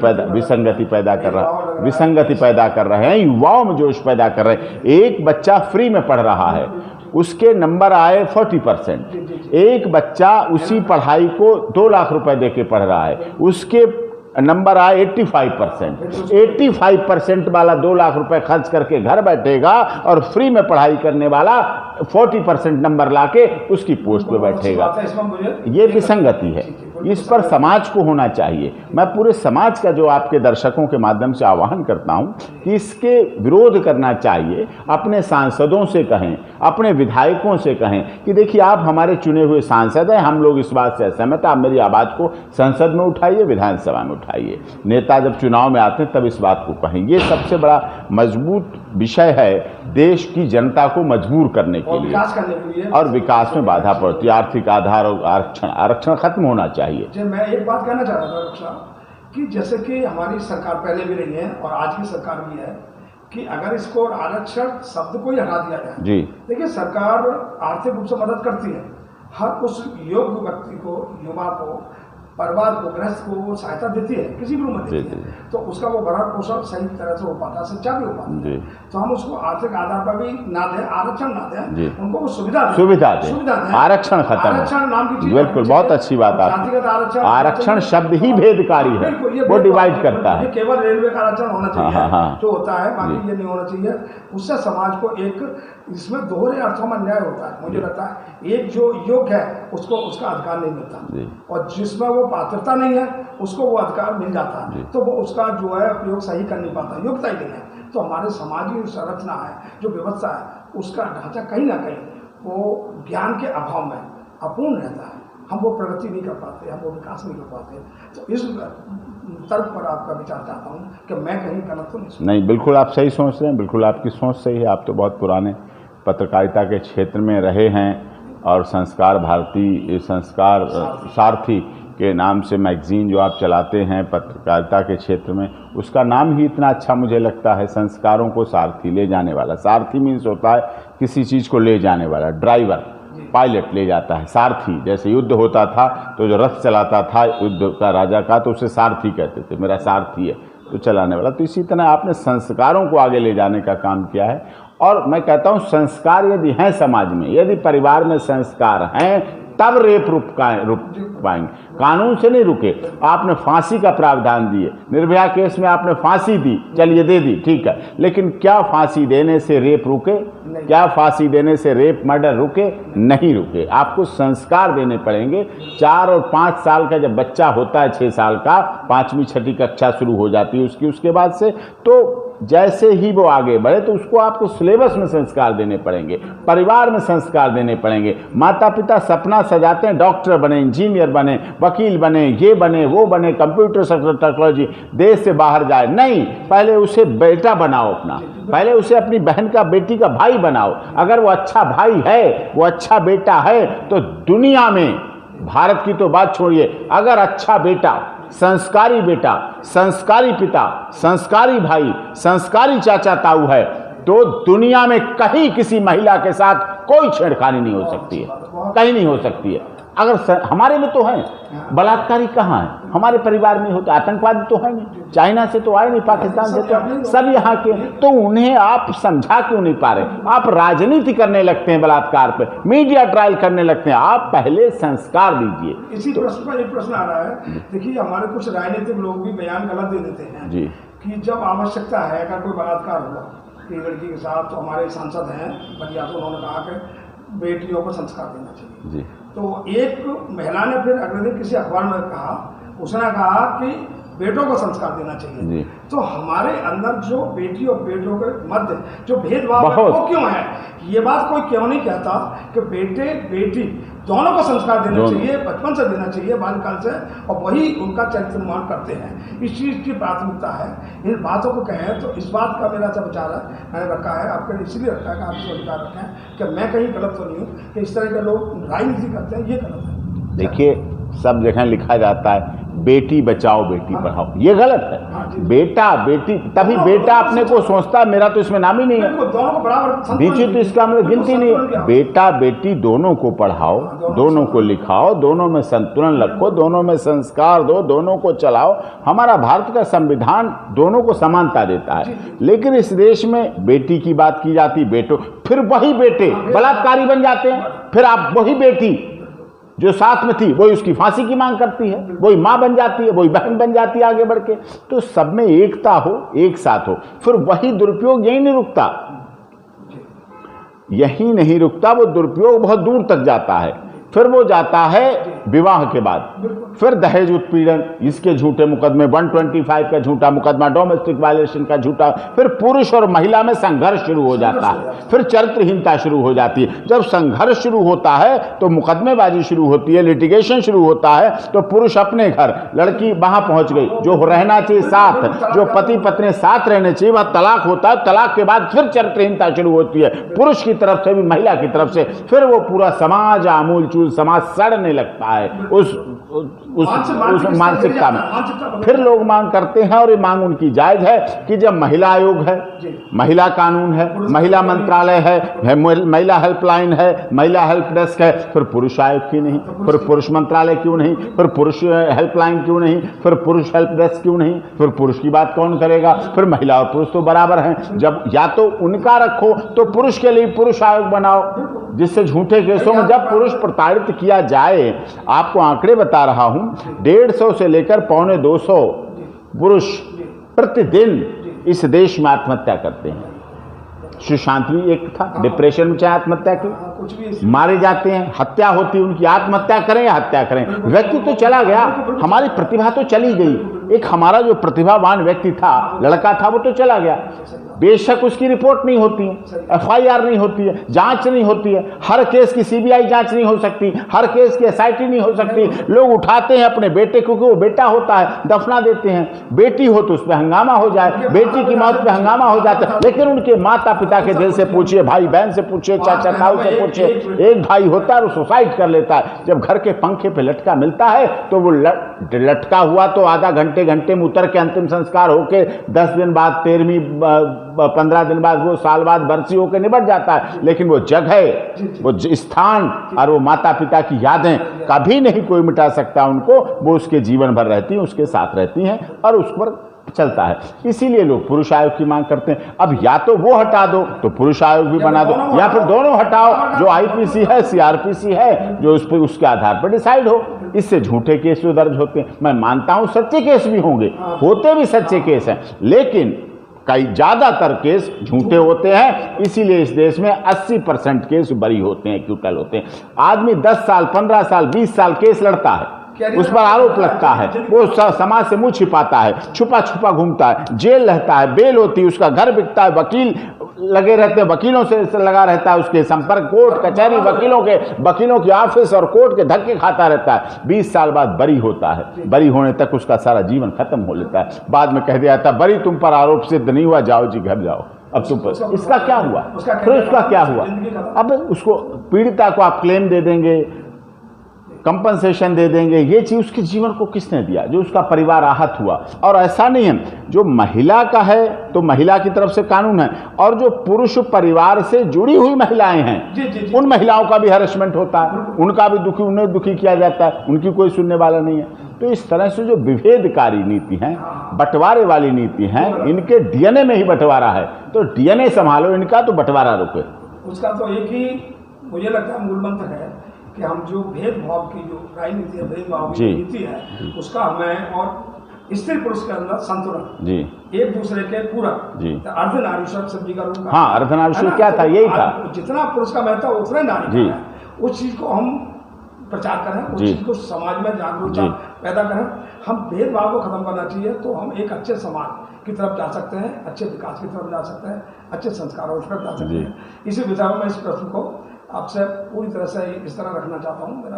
पैदा कर रहा है, विसंगति पैदा कर रहे हैं, युवाओं में जोश पैदा कर रहे हैं। एक बच्चा फ्री में पढ़ रहा है, उसके नंबर आए 40%, एक बच्चा उसी पढ़ाई को 2 लाख रुपए दे के पढ़ रहा है, उसके नंबर आए 85%। 85% वाला 2 लाख रुपए खर्च करके घर बैठेगा और फ्री में पढ़ाई करने वाला 40% नंबर लाके उसकी पोस्ट पे बैठेगा। ये विसंगति है, इस पर समाज को होना चाहिए। मैं पूरे समाज का जो आपके दर्शकों के माध्यम से आह्वान करता हूं कि इसके विरोध करना चाहिए। अपने सांसदों से कहें, अपने विधायकों से कहें कि देखिए आप हमारे चुने हुए सांसद हैं, हम लोग इस बात से असहमत हैं, आप मेरी आवाज़ को संसद में उठाइए, विधानसभा में उठाइए। नेता जब चुनाव में आते हैं तब इस बात को कहें। ये सबसे बड़ा मजबूत विषय है देश की जनता को मजबूर करने के लिए, और विकास में बाधा पड़ती है। आर्थिक आधार और आरक्षण खत्म होना चाहिए। मैं एक बात कहना चाह रहा था डॉक्टर साहब कि जैसे कि हमारी सरकार पहले भी रही है और आज की सरकार भी है कि अगर इसको आरक्षण शब्द को ही हटा दिया जाए जी, देखिए सरकार आर्थिक रूप से मदद करती है, हर उस योग्य व्यक्ति को, युवा को, परिवार को, गृहस्थ को वो सहायता देती है, किसी भी रूप में देती है, तो उसका वो भरण पोषण सही तरह से हो पाता है, सच्चा भी हो पाता है। तो हम उसको आर्थिक आधार पर भी ना दें, आरक्षण ना दें, उनको वो सुविधा दें। आरक्षण खत्म, आरक्षण नाम की चीज, बिल्कुल बहुत अच्छी बात है। आरक्षण शब्द ही भेदकारी है, वो डिवाइड करता है। केवल रेलवे का आरक्षण होना चाहिए जो होता है, बाकी ये नहीं होना चाहिए। उससे समाज को एक, इसमें दोहरे अर्थों में अन्याय होता है। मुझे लगता है एक जो योग्य है उसको उसका अधिकार नहीं मिलता, और जिसमें वो पात्रता नहीं है उसको वो अधिकार मिल जाता है, तो वो उसका जो है उपयोग सही कर नहीं पाता, योग्यता ही नहीं है। तो हमारे समाज की संरचना है, जो व्यवस्था है, उसका ढांचा कहीं ना कहीं वो ज्ञान के अभाव में अपूर्ण रहता है। हम वो प्रगति नहीं कर पाते, हम वो विकास नहीं कर पाते। तो इस तर्क पर आपका विचार चाहता हूँ कि मैं कहीं गलत तो नहीं। बिल्कुल आप सही सोच रहे हैं, बिल्कुल आपकी सोच सही है। आप तो बहुत पुराने पत्रकारिता के क्षेत्र में रहे हैं, और संस्कार भारती, संस्कार सारथी के नाम से मैगजीन जो आप चलाते हैं पत्रकारिता के क्षेत्र में, उसका नाम ही इतना अच्छा मुझे लगता है, संस्कारों को सारथी, ले जाने वाला। सारथी मीन्स होता है किसी चीज़ को ले जाने वाला, ड्राइवर, पायलट ले जाता है। सारथी, जैसे युद्ध होता था तो जो रथ चलाता था युद्ध का राजा का, तो उसे सारथी कहते थे, मेरा सारथी है, तो चलाने वाला। तो इसी तरह आपने संस्कारों को आगे ले जाने का काम किया है। और मैं कहता हूँ संस्कार यदि हैं समाज में, यदि परिवार में संस्कार हैं, तब रेप रुक पाएंगे। कानून से नहीं रुके। आपने फांसी का प्रावधान दिए, निर्भया केस में आपने फांसी दी, चलिए दे दी, ठीक है, लेकिन क्या फांसी देने से रेप रुके? क्या फांसी देने से रेप मर्डर रुके? नहीं रुके। आपको संस्कार देने पड़ेंगे। 4 और 5 साल का जब बच्चा होता है, 6 साल का, 5वीं 6ठी कक्षा शुरू हो जाती है उसके बाद से, तो जैसे ही वो आगे बढ़े तो उसको आपको सिलेबस में संस्कार देने पड़ेंगे, परिवार में संस्कार देने पड़ेंगे। माता पिता सपना सजाते हैं डॉक्टर बने, इंजीनियर बने, वकील बने, ये बने, वो बने, कंप्यूटर टेक्नोलॉजी, देश से बाहर जाए। नहीं, पहले उसे बेटा बनाओ अपना, पहले उसे अपनी बहन का, बेटी का भाई बनाओ। अगर वो अच्छा भाई है, वो अच्छा बेटा है, तो दुनिया में, भारत की तो बात छोड़िए, अगर अच्छा बेटा, संस्कारी बेटा, संस्कारी पिता, संस्कारी भाई, संस्कारी चाचा ताऊ है, तो दुनिया में कहीं किसी महिला के साथ कोई छेड़खानी नहीं हो सकती है, कहीं नहीं हो सकती है। अगर हमारे में तो है, बलात्कारी कहाँ है? हमारे परिवार में होता, आतंकवादी तो है नहीं, चाइना से तो आए नहीं, पाकिस्तान से तो सब यहाँ के, तो उन्हें आप समझा क्यों नहीं पा रहे? आप राजनीति करने लगते हैं बलात्कार पे, मीडिया ट्रायल करने लगते हैं। आप पहले संस्कार दीजिए। इसी प्रश्न पर एक प्रश्न आ रहा है, देखिए हमारे कुछ राजनीतिक लोग भी बयान गलत दे देते हैं जी, कि जब आवश्यकता है, अगर कोई बलात्कार हुआ कि लड़की के साथ, तो हमारे सांसद हैं बलिया, तो उन्होंने कहा कि बेटियों को संस्कार देना चाहिए जी। तो एक महिला ने फिर अगले दिन किसी अखबार में कहा, उसने कहा कि बेटों को संस्कार देना चाहिए। तो हमारे अंदर जो बेटी और बेटों के मध्य जो भेदभाव है वो क्यों है? ये बात कोई क्यों नहीं कहता कि बेटे बेटी दोनों को संस्कार देना चाहिए, बचपन से देना चाहिए, बाल्यकाल से, और वही उनका चरित्र निर्माण करते हैं। इस चीज़ की प्राथमिकता है। इन बातों को कहें तो इस बात का मेरा सब विचार है, मैंने रखा है, आपके लिए इसलिए रखा है कि आपसे विचार रखें कि मैं कहीं गलत तो नहीं हूँ कि इस तरह के लोग राजनीति करते हैं, ये गलत है। देखिए, सब जगह लिखा जाता है बेटी बचाओ बेटी पढ़ाओ, ये गलत है। बेटा बेटी, तभी बेटा अपने को सोचता है मेरा तो इसमें नाम ही नहीं है, दोनों को बराबर बीच तो इसका मतलब गिनती नहीं है। बेटा बेटी दोनों को पढ़ाओ, दोनों को लिखाओ, दोनों में संतुलन रखो, दोनों में संस्कार दो, दोनों को चलाओ। हमारा भारत का संविधान दोनों को समानता देता है, लेकिन इस देश में बेटी की बात की जाती, बेटो, फिर वही बेटे बलात्कारी बन जाते हैं, फिर आप वही बेटी जो साथ में थी वही उसकी फांसी की मांग करती है, वही मां बन जाती है, वही बहन बन जाती है आगे बढ़ के। तो सब में एकता हो, एक साथ हो, फिर वही दुरुपयोग यही नहीं रुकता, यही नहीं रुकता, वो दुरुपयोग बहुत दूर तक जाता है। फिर वो जाता है विवाह के बाद, फिर दहेज उत्पीड़न, इसके झूठे मुकदमे, 125 का झूठा मुकदमा, डोमेस्टिक वायलेशन का झूठा, फिर पुरुष और महिला में संघर्ष शुरू हो जाता है, फिर चरित्रहीनता शुरू हो जाती है। जब संघर्ष शुरू होता है तो मुकदमेबाजी शुरू होती है, लिटिगेशन शुरू होता है, तो पुरुष अपने घर, लड़की वहां पहुंच गई, जो रहना चाहिए साथ, जो पति पत्नी साथ रहने चाहिए, वह तलाक होता है। तलाक के बाद फिर चरित्रहीनता शुरू होती है, पुरुष की तरफ से भी महिला की तरफ से, फिर वो पूरा समाज आमूल समाज सड़ने लगता है उस मानसिकता में। फिर लोग मांग करते हैं, और ये मांग उनकी जायज है, कि जब महिला आयोग है, महिला कानून है, महिला मंत्रालय है, महिला हेल्पलाइन है, महिला हेल्प डेस्क है, फिर पुरुष आयोग क्यों नहीं, फिर पुरुष मंत्रालय क्यों नहीं, फिर पुरुष हेल्पलाइन क्यों नहीं, फिर पुरुष हेल्प डेस्क क्यों नहीं, फिर पुरुष की बात कौन करेगा, फिर महिला और पुरुष तो बराबर हैं। जब या तो उनका रखो तो पुरुष के लिए पुरुष आयोग बनाओ, जिससे झूठे केसों में जब पुरुष प्रताड़ित किया जाए, आपको आंकड़े बता रहा हूं, 150 से लेकर 250 पुरुष प्रतिदिन इस देश में आत्महत्या करते हैं। सुशांत भी एक था, डिप्रेशन में चाहे आत्महत्या की, मारे जाते हैं, हत्या होती है उनकी, आत्महत्या करें या हत्या करें, व्यक्ति तो चला गया, हमारी प्रतिभा तो चली गई। एक हमारा जो प्रतिभावान व्यक्ति था, लड़का था, वो तो चला गया। बेशक उसकी रिपोर्ट नहीं होती है, एफआईआर नहीं होती है, जांच नहीं होती है, हर केस की सीबीआई जांच नहीं हो सकती, हर केस की एसआईटी नहीं हो सकती। लोग उठाते हैं अपने बेटे, क्योंकि वो बेटा होता है, दफना देते हैं। बेटी हो तो उस पर हंगामा हो जाए, बेटी की मौत पे हंगामा हो जाता है, लेकिन उनके माता पिता के दिल से पूछिए, भाई बहन से पूछिए, चाचा ताऊ से पूछिए, एक भाई होता है वो सुसाइड कर लेता है। जब घर के पंखे पे लटका मिलता है तो वो लटका हुआ तो आधा घंटे में उतर के अंतिम संस्कार होके 10 दिन बाद, 13वीं 15 दिन बाद, वो साल बाद बरसी होकर निबट जाता है, लेकिन वो जगह, वो स्थान और वो माता पिता की यादें कभी नहीं कोई मिटा सकता उनको। वो उसके जीवन भर रहती हैं, उसके साथ रहती हैं और उस पर चलता है। इसीलिए लोग पुरुष आयोग की मांग करते हैं। अब या तो वो हटा दो तो पुरुष आयोग भी बना दो, या फिर दोनों हटाओ, जो आईपीसी है, सीआरपीसी है, जो उस पर उसके आधार पर डिसाइड हो। इससे झूठे केस भी दर्ज होते हैं। मैं मानता हूं सच्चे केस भी होंगे, होते भी सच्चे केस हैं, लेकिन कई ज्यादातर केस झूठे होते हैं। इसीलिए इस देश में 80% केस बरी होते हैं, एक्यूटल होते हैं। आदमी 10 साल, 15 साल, 20 साल केस लड़ता है, उस पर आरोप लगता है, वो समाज से मुंह छिपाता है, छुपा छुपा घूमता है, जेल रहता है, बेल होती है, उसका घर बिकता है, वकील लगे रहते हैं, वकीलों से लगा रहता है, उसके संपर्क, कोर्ट कचहरी, वकीलों की ऑफिस और कोर्ट के धक्के खाता रहता है। 20 साल बाद बरी होता है, बरी होने तक उसका सारा जीवन खत्म हो लेता है। बाद में कह दिया जाता है बरी तुम पर आरोप सिद्ध नहीं हुआ, जाओ जी घर जाओ। अब तुम पर इसका क्या हुआ, फिर उसका क्या हुआ? अब उसको पीड़िता को आप क्लेम दे देंगे, कंपनसेशन दे देंगे, ये चीज उसके जीवन को किसने दिया? जो उसका परिवार आहत हुआ। और ऐसा नहीं है, जो महिला का है तो महिला की तरफ से कानून है, और जो पुरुष परिवार से जुड़ी हुई महिलाएं हैं उन महिलाओं का भी हैरेसमेंट होता है, उनका भी दुखी, उन्हें दुखी किया जाता है, उनकी कोई सुनने वाला नहीं है। तो इस तरह से जो विभेदकारी नीति है, बंटवारे वाली नीति है, इनके डीएनए में ही बंटवारा है। तो डीएनए संभालो इनका, तो बंटवारा रुके। उसका तो एक ही मुझे लगता है मूल मंत्र है कि हम जो भेदभाव की जो राजनीति है, भेदभाव की नीति है, उसका हमें और स्त्री पुरुष के अंदर संतुलन जी, एक दूसरे के पूरक जी, अर्धनारीश्वर शब्द का रूप। हाँ, अर्धनारीश्वर क्या था? यही था, जितना पुरुष का महत्व उतना नारी का है। उस चीज को हम प्रचार करें, उस चीज को समाज में जागरूकता पैदा करें। हम भेदभाव को खत्म करना चाहिए, तो हम एक अच्छे समाज की तरफ जा सकते हैं, अच्छे विकास की तरफ जा सकते हैं, अच्छे संस्कारों की तरफ जा सकते हैं। इसी विचार में मैं इस प्रश्न को आपसे पूरी तरह से इस तरह रखना चाहता हूँ। मेरा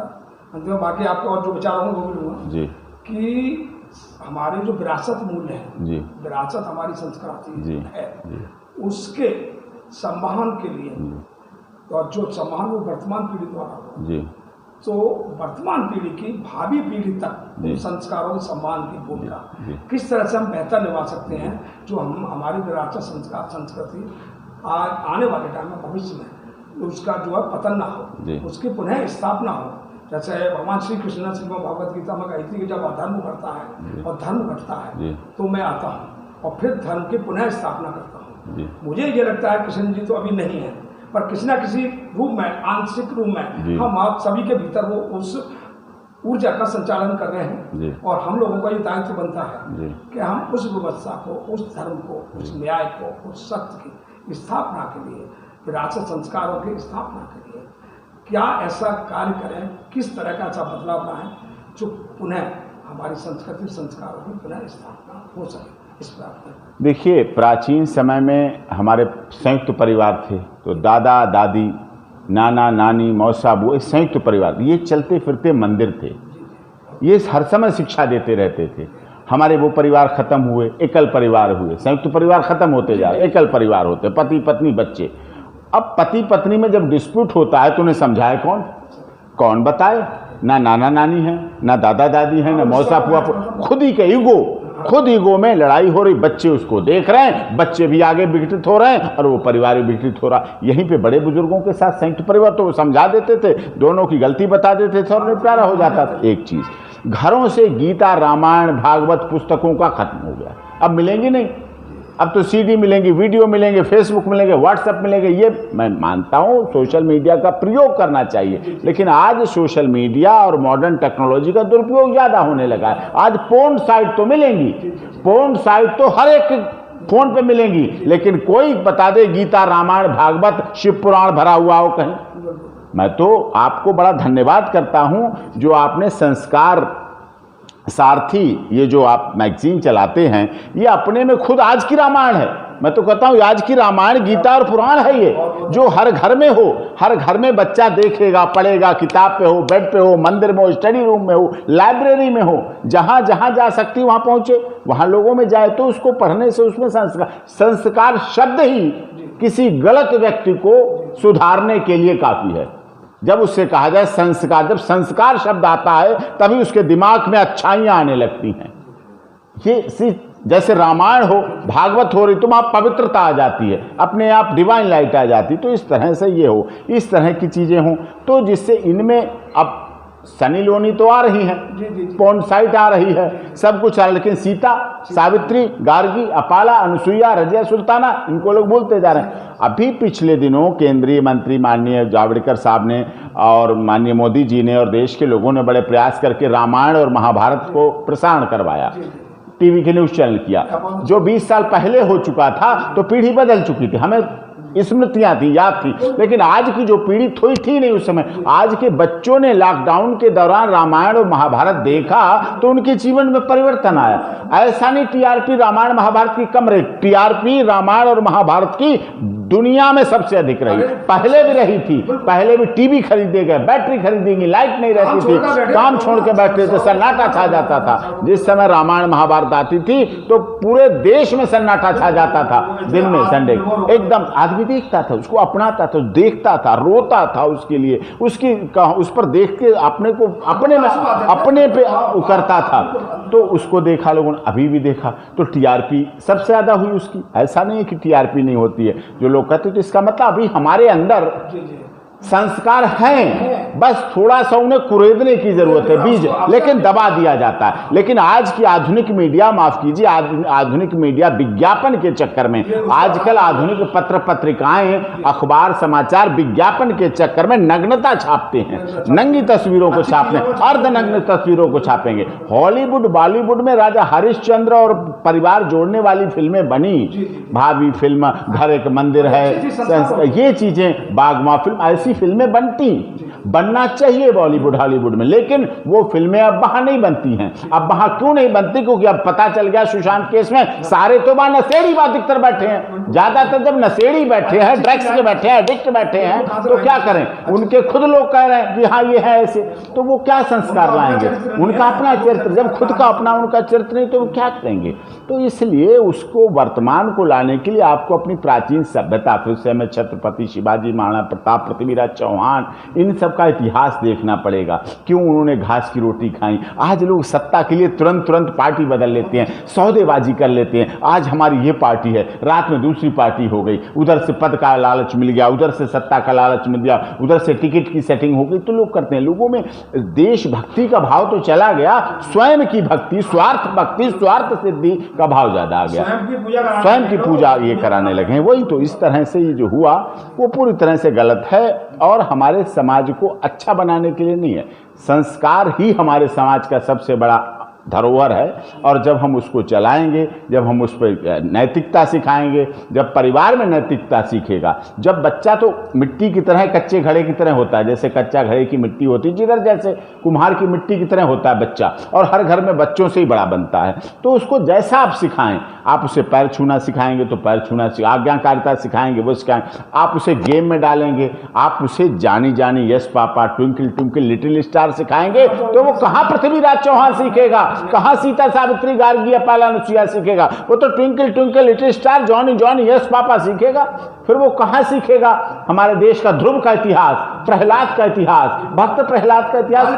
अंतिम, बाकी आपको और जो विचार होंगे वो भी लूँगा जी, कि हमारे जो विरासत मूल्य है जी, विरासत हमारी संस्कृति है जी, उसके सम्मान के लिए, और जो सम्मान वो वर्तमान पीढ़ी द्वारा जी तो वर्तमान पीढ़ी की भावी पीढ़ी तक उन संस्कारों सम्मान की भूमिका किस तरह से हम बेहतर निभा सकते हैं, जो हम हमारी विरासत संस्कार संस्कृति आज आने वाले टाइम में भविष्य में उसका जो है पतन ना हो, उसकी पुनः स्थापना हो। जैसे भगवान श्री कृष्ण ने श्रीमद् भगवद गीता में कही थी कि जब अधर्म बढ़ता है और धर्म घटता है तो मैं आता हूँ और फिर धर्म की पुनः स्थापना करता हूँ। मुझे ये लगता है कृष्ण जी तो अभी नहीं है, पर किसी न किसी रूप में, आंशिक रूप में हम आप सभी के भीतर वो उस ऊर्जा का संचालन कर रहे हैं और हम लोगों का ये दायित्व बनता है कि हम उस व्यवस्था को, उस धर्म को, उस न्याय को, उस सत्य की स्थापना के लिए, विरासत संस्कारों की स्थापना के लिए क्या ऐसा कार्य करें, किस तरह का ऐसा बदलाव लाएं जो पुनः हमारी संस्कृति संस्कारों की पुनः स्थापना हो सके। इस पर देखिए, प्राचीन समय में हमारे संयुक्त परिवार थे, तो दादा दादी, नाना नानी, मौसा बुआ, संयुक्त परिवार, ये चलते फिरते मंदिर थे, ये हर समय शिक्षा देते रहते थे। हमारे वो परिवार खत्म हुए, एकल परिवार हुए, संयुक्त परिवार खत्म होते जा रहे, एकल परिवार होते, पति पत्नी बच्चे। अब पति पत्नी में जब डिस्प्यूट होता है तो उन्हें समझाए कौन बताए? ना नाना नानी है, ना दादा दादी है, ना मौसा फुआ, खुद ही के खुद ईगो में लड़ाई हो रही। बच्चे उसको देख रहे हैं, बच्चे भी आगे विघटित हो रहे हैं और वो परिवार भी विघटित हो रहा। यहीं पे बड़े बुजुर्गों के साथ संयुक्त परिवार तो वो समझा देते थे, दोनों की गलती बता देते थे और निपटारा हो जाता था। एक चीज, घरों से गीता रामायण भागवत पुस्तकों का खत्म हो गया, अब मिलेंगी नहीं। अब तो सीडी मिलेंगी, वीडियो मिलेंगे, फेसबुक मिलेंगे, व्हाट्सएप मिलेंगे। ये मैं मानता हूँ सोशल मीडिया का प्रयोग करना चाहिए, लेकिन आज सोशल मीडिया और मॉडर्न टेक्नोलॉजी का दुरुपयोग ज़्यादा होने लगा है। आज पोर्न साइट तो मिलेंगी, पोर्न साइट तो हर एक फोन पे मिलेंगी, लेकिन कोई बता दे गीता रामायण भागवत शिव पुराण भरा हुआ हो कहीं? मैं तो आपको बड़ा धन्यवाद करता हूँ जो आपने संस्कार सारथी, ये जो आप मैगजीन चलाते हैं, ये अपने में खुद आज की रामायण है। मैं तो कहता हूँ आज की रामायण गीता और पुराण है ये, जो हर घर में हो, हर घर में बच्चा देखेगा, पढ़ेगा, किताब पे हो, बेड पे हो, मंदिर में हो, स्टडी रूम में हो, लाइब्रेरी में हो, जहाँ जहाँ जा सकती वहाँ पहुँचे, वहाँ लोगों में जाए तो उसको पढ़ने से उसमें संस्कार शब्द ही किसी गलत व्यक्ति को सुधारने के लिए काफ़ी है। जब उससे कहा जाए संस्कार, जब संस्कार शब्द आता है तभी उसके दिमाग में अच्छाइयाँ आने लगती हैं। ये जैसे रामायण हो, भागवत हो रही, तुम आप पवित्रता आ जाती है, अपने आप डिवाइन लाइट आ जाती। तो इस तरह से ये हो, इस तरह की चीज़ें हों, तो जिससे इनमें अब सनी लियोनी तो आ रही हैं, पोर्न साइट आ रही है, सब कुछ आ रहा है, लेकिन सीता, सावित्री, गार्गी, अपाला, अनुसुईया, रजिया सुल्ताना, इनको लोग बोलते जा रहे हैं। अभी पिछले दिनों केंद्रीय मंत्री माननीय जावड़ेकर साहब ने और माननीय मोदी जी ने और देश के लोगों ने बड़े प्रयास करके रामायण और महाभारत को प्रसारण करवाया, टीवी के न्यूज़ चैनल किया। जो 20 साल पहले हो चुका था तो पीढ़ी बदल चुकी थी, हमें स्मृतियां थी, याद थी, लेकिन आज की जो पीढ़ी थी नहीं उस समय। आज के बच्चों ने लॉकडाउन के दौरान रामायण और महाभारत देखा तो उनके जीवन में परिवर्तन आया। ऐसा नहीं टीआरपी रामायण महाभारत की कम रही, टीआरपी रामायण और महाभारत की दुनिया में सबसे अधिक रही। पहले भी रही थी, पहले भी टीवी खरीदे गए, बैटरी खरीदेंगी, लाइट नहीं रहती थी, काम छोड़ के बैठते थे, सन्नाटा छा जाता था। जिस समय रामायण महाभारत आती थी तो पूरे देश में सन्नाटा छा जाता था। दिन में संडे एकदम आदमी देखता था, उसको अपनाता था, देखता था, रोता था उसके लिए, उसकी उस पर देख के अपने को अपने पे उकरता था। तो उसको देखा लोगों ने, अभी भी देखा तो टीआरपी सबसे ज्यादा हुई उसकी। ऐसा नहीं है कि टीआरपी नहीं होती है, जो लोग कहते तो इसका मतलब अभी हमारे अंदर संस्कार हैं, बस थोड़ा सा उन्हें कुरेदने की जरूरत है, बीज लेकिन दबा दिया जाता है। लेकिन आज की आधुनिक मीडिया, माफ कीजिए, आधुनिक मीडिया विज्ञापन के चक्कर में, आजकल आधुनिक पत्र पत्रिकाएं, अखबार, समाचार विज्ञापन के चक्कर में नग्नता छापते हैं, नंगी तस्वीरों को छापते हैं, अर्धनग्न तस्वीरों को छापेंगे। हॉलीवुड बॉलीवुड में राजा हरिश्चंद्र और परिवार जोड़ने वाली फिल्में बनी, भाभी फिल्म, घर एक मंदिर है, ये चीजें, बागमा फिल्म, ऐसी फिल्में बनना चाहिए बॉलीवुड हॉलीवुड में, लेकिन वो फिल्में अब वहां नहीं बनती हैं। अब वहां क्यों नहीं बनती? क्योंकि अब पता चल गया सुशांत केस में सारे तो वहां नशेड़ी अधिकतर बैठे हैं। ज्यादातर जब नशेड़ी बैठे हैं, ड्रग्स के बैठे हैं, एडिक्ट बैठे हैं, तो क्या करें? उनके खुद लोग कह रहे हैं कि हाँ ये है ऐसे, तो वो क्या संस्कार लाएंगे? उनका अपना चरित्र, जब खुद का अपना उनका चरित्र नहीं तो वो क्या करेंगे? तो इसलिए उसको वर्तमान को लाने के लिए आपको अपनी प्राचीन सभ्यता, फिर से मैं छत्रपति शिवाजी, महाराणा प्रताप, पृथ्वीराज चौहान, इन सब सबका इतिहास देखना पड़ेगा, क्यों उन्होंने घास की रोटी खाई। आज लोग सत्ता के लिए तुरंत पार्टी बदल लेते हैं, सौदेबाजी कर लेते हैं। आज हमारी ये पार्टी है, रात में दूसरी पार्टी हो गई, उधर से पद का लालच मिल गया, उधर से सत्ता का लालच मिल गया, उधर से टिकट की सेटिंग हो गई, तो लोग करते हैं। लोगों में देशभक्ति का भाव तो चला गया, स्वयं की भक्ति, स्वार्थ भक्ति, स्वार्थ सिद्धि का भाव ज्यादा आ गया, स्वयं की पूजा ये कराने लगे हैं। वही तो इस तरह से ये जो हुआ वो पूरी तरह से गलत है और हमारे समाज को अच्छा बनाने के लिए नहीं है। संस्कार ही हमारे समाज का सबसे बड़ा धरोहर है, और जब हम उसको चलाएंगे, जब हम उस पर नैतिकता सिखाएंगे, जब परिवार में नैतिकता सीखेगा, जब बच्चा तो मिट्टी की तरह, कच्चे घड़े की तरह होता है, जैसे कच्चा घड़े की मिट्टी होती है, जिधर जैसे कुम्हार की मिट्टी की तरह होता है बच्चा, और हर घर में बच्चों से ही बड़ा बनता है। तो उसको जैसा आप सिखाएं, आप उसे पैर छूना सिखाएंगे तो पैर छूना, आज्ञाकारिता सिखाएंगे वो सिखाएंगे, आप उसे गेम में डालेंगे, आप उसे जानी जानी yes papa, twinkle twinkle little star सिखाएंगे, तो वो कहाँ पृथ्वीराज चौहान सीखेगा, कहाँ सीता सावित्री गार्गी अपाला अनुसुईया सीखेगा? वो तो twinkle twinkle little star, Johnny Johnny yes papa सीखेगा। फिर वो कहाँ सीखेगा हमारे देश का ध्रुव का इतिहास, प्रहलाद का इतिहास, भक्त प्रहलाद का इतिहास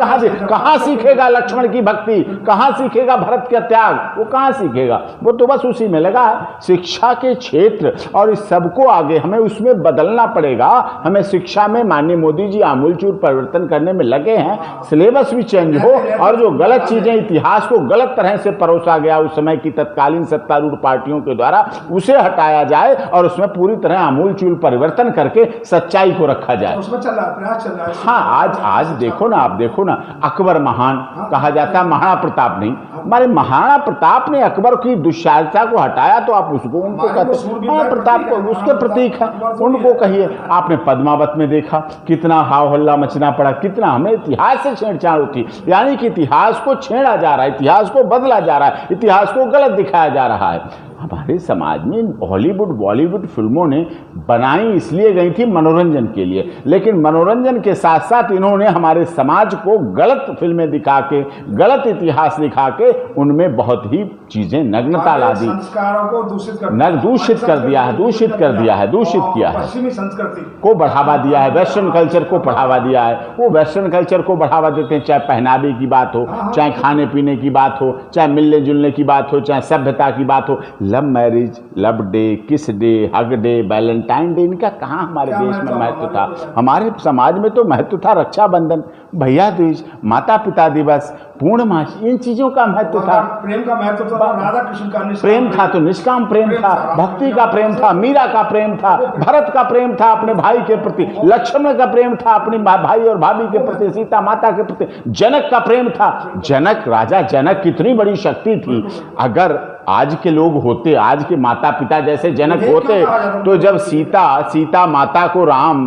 कहाँ सीखेगा? लक्ष्मण की भक्ति कहाँ सीखेगा? भरत का त्याग वो कहाँ सीखेगा? वो तो बस उसी में लगा है। शिक्षा के क्षेत्र और इस सबको आगे हमें उसमें बदलना पड़ेगा। हमें शिक्षा में माननीय मोदी जी आमूलचूल परिवर्तन करने में लगे हैं, सिलेबस भी चेंज हो, और जो गलत चीजें, इतिहास को गलत तरह से परोसा गया उस समय की तत्कालीन सत्तारूढ़ पार्टियों के द्वारा, उसे हटाया जाए और उसमें पूरी तरह आमूलचूल परिवर्तन करके सच्चाई को रखा जाए। उसमें चल रहा है, प्रयास चल रहा है। हाँ, आज देखो ना, आप देखो ना, अकबर महान कहा जाता है, महाराणा प्रताप नहीं। हमारे महाराणा प्रताप ने अकबर की दुष्चारिता को हटाया, तो आप उसको, उनको कहते हैं प्रताप को, उसके प्रतीक है, उनको कहिए। आपने पद्मावत में देखा कितना हाव हल्ला मचना पड़ा, कितना हमें इतिहास से छेड़छाड़ होती, यानी कि इतिहास को छेड़ा जा रहा है, इतिहास को बदला जा रहा है, इतिहास को गलत दिखाया जा रहा है। हमारे समाज में हॉलीवुड बॉलीवुड फिल्मों ने बनाई इसलिए गई थी मनोरंजन के लिए, लेकिन मनोरंजन के साथ साथ इन्होंने हमारे समाज को गलत फिल्में दिखा के, गलत इतिहास दिखा के उनमें बहुत ही चीजें नग्नता ला दी, संस्कारों को दूषित कर दिया है, दूषित किया है, पश्चिमी संस्कृति को बढ़ावा दिया है, वेस्टर्न कल्चर को बढ़ावा दिया है। वो वेस्टर्न कल्चर को बढ़ावा देते हैं, चाहे पहनावे की बात हो, चाहे खाने पीने की बात हो, चाहे मिलने जुलने की बात हो, चाहे सभ्यता की बात हो। लव मैरिज, लव डे, किस day, hug day, Valentine day, इनका कहाँ हमारे देश में महत्व था? हमारे समाज में तो महत्व था रक्षाबंधन, भैया दूज, माता पिता दिवस, पूर्णमासी, इन चीजों का महत्व था। प्रेम का महत्व था, राधा कृष्ण का प्रेम था, तो निष्काम प्रेम था, भक्ति का प्रेम था, मीरा का प्रेम था, भरत का प्रेम था अपने भाई के प्रति, लक्ष्मण का प्रेम था अपनी भाई और भाभी के प्रति, सीता माता के प्रति, जनक का प्रेम था। जनक, राजा जनक कितनी बड़ी शक्ति थी। अगर आज के लोग होते, आज के माता पिता जैसे जनक होते, तो जब सीता माता को राम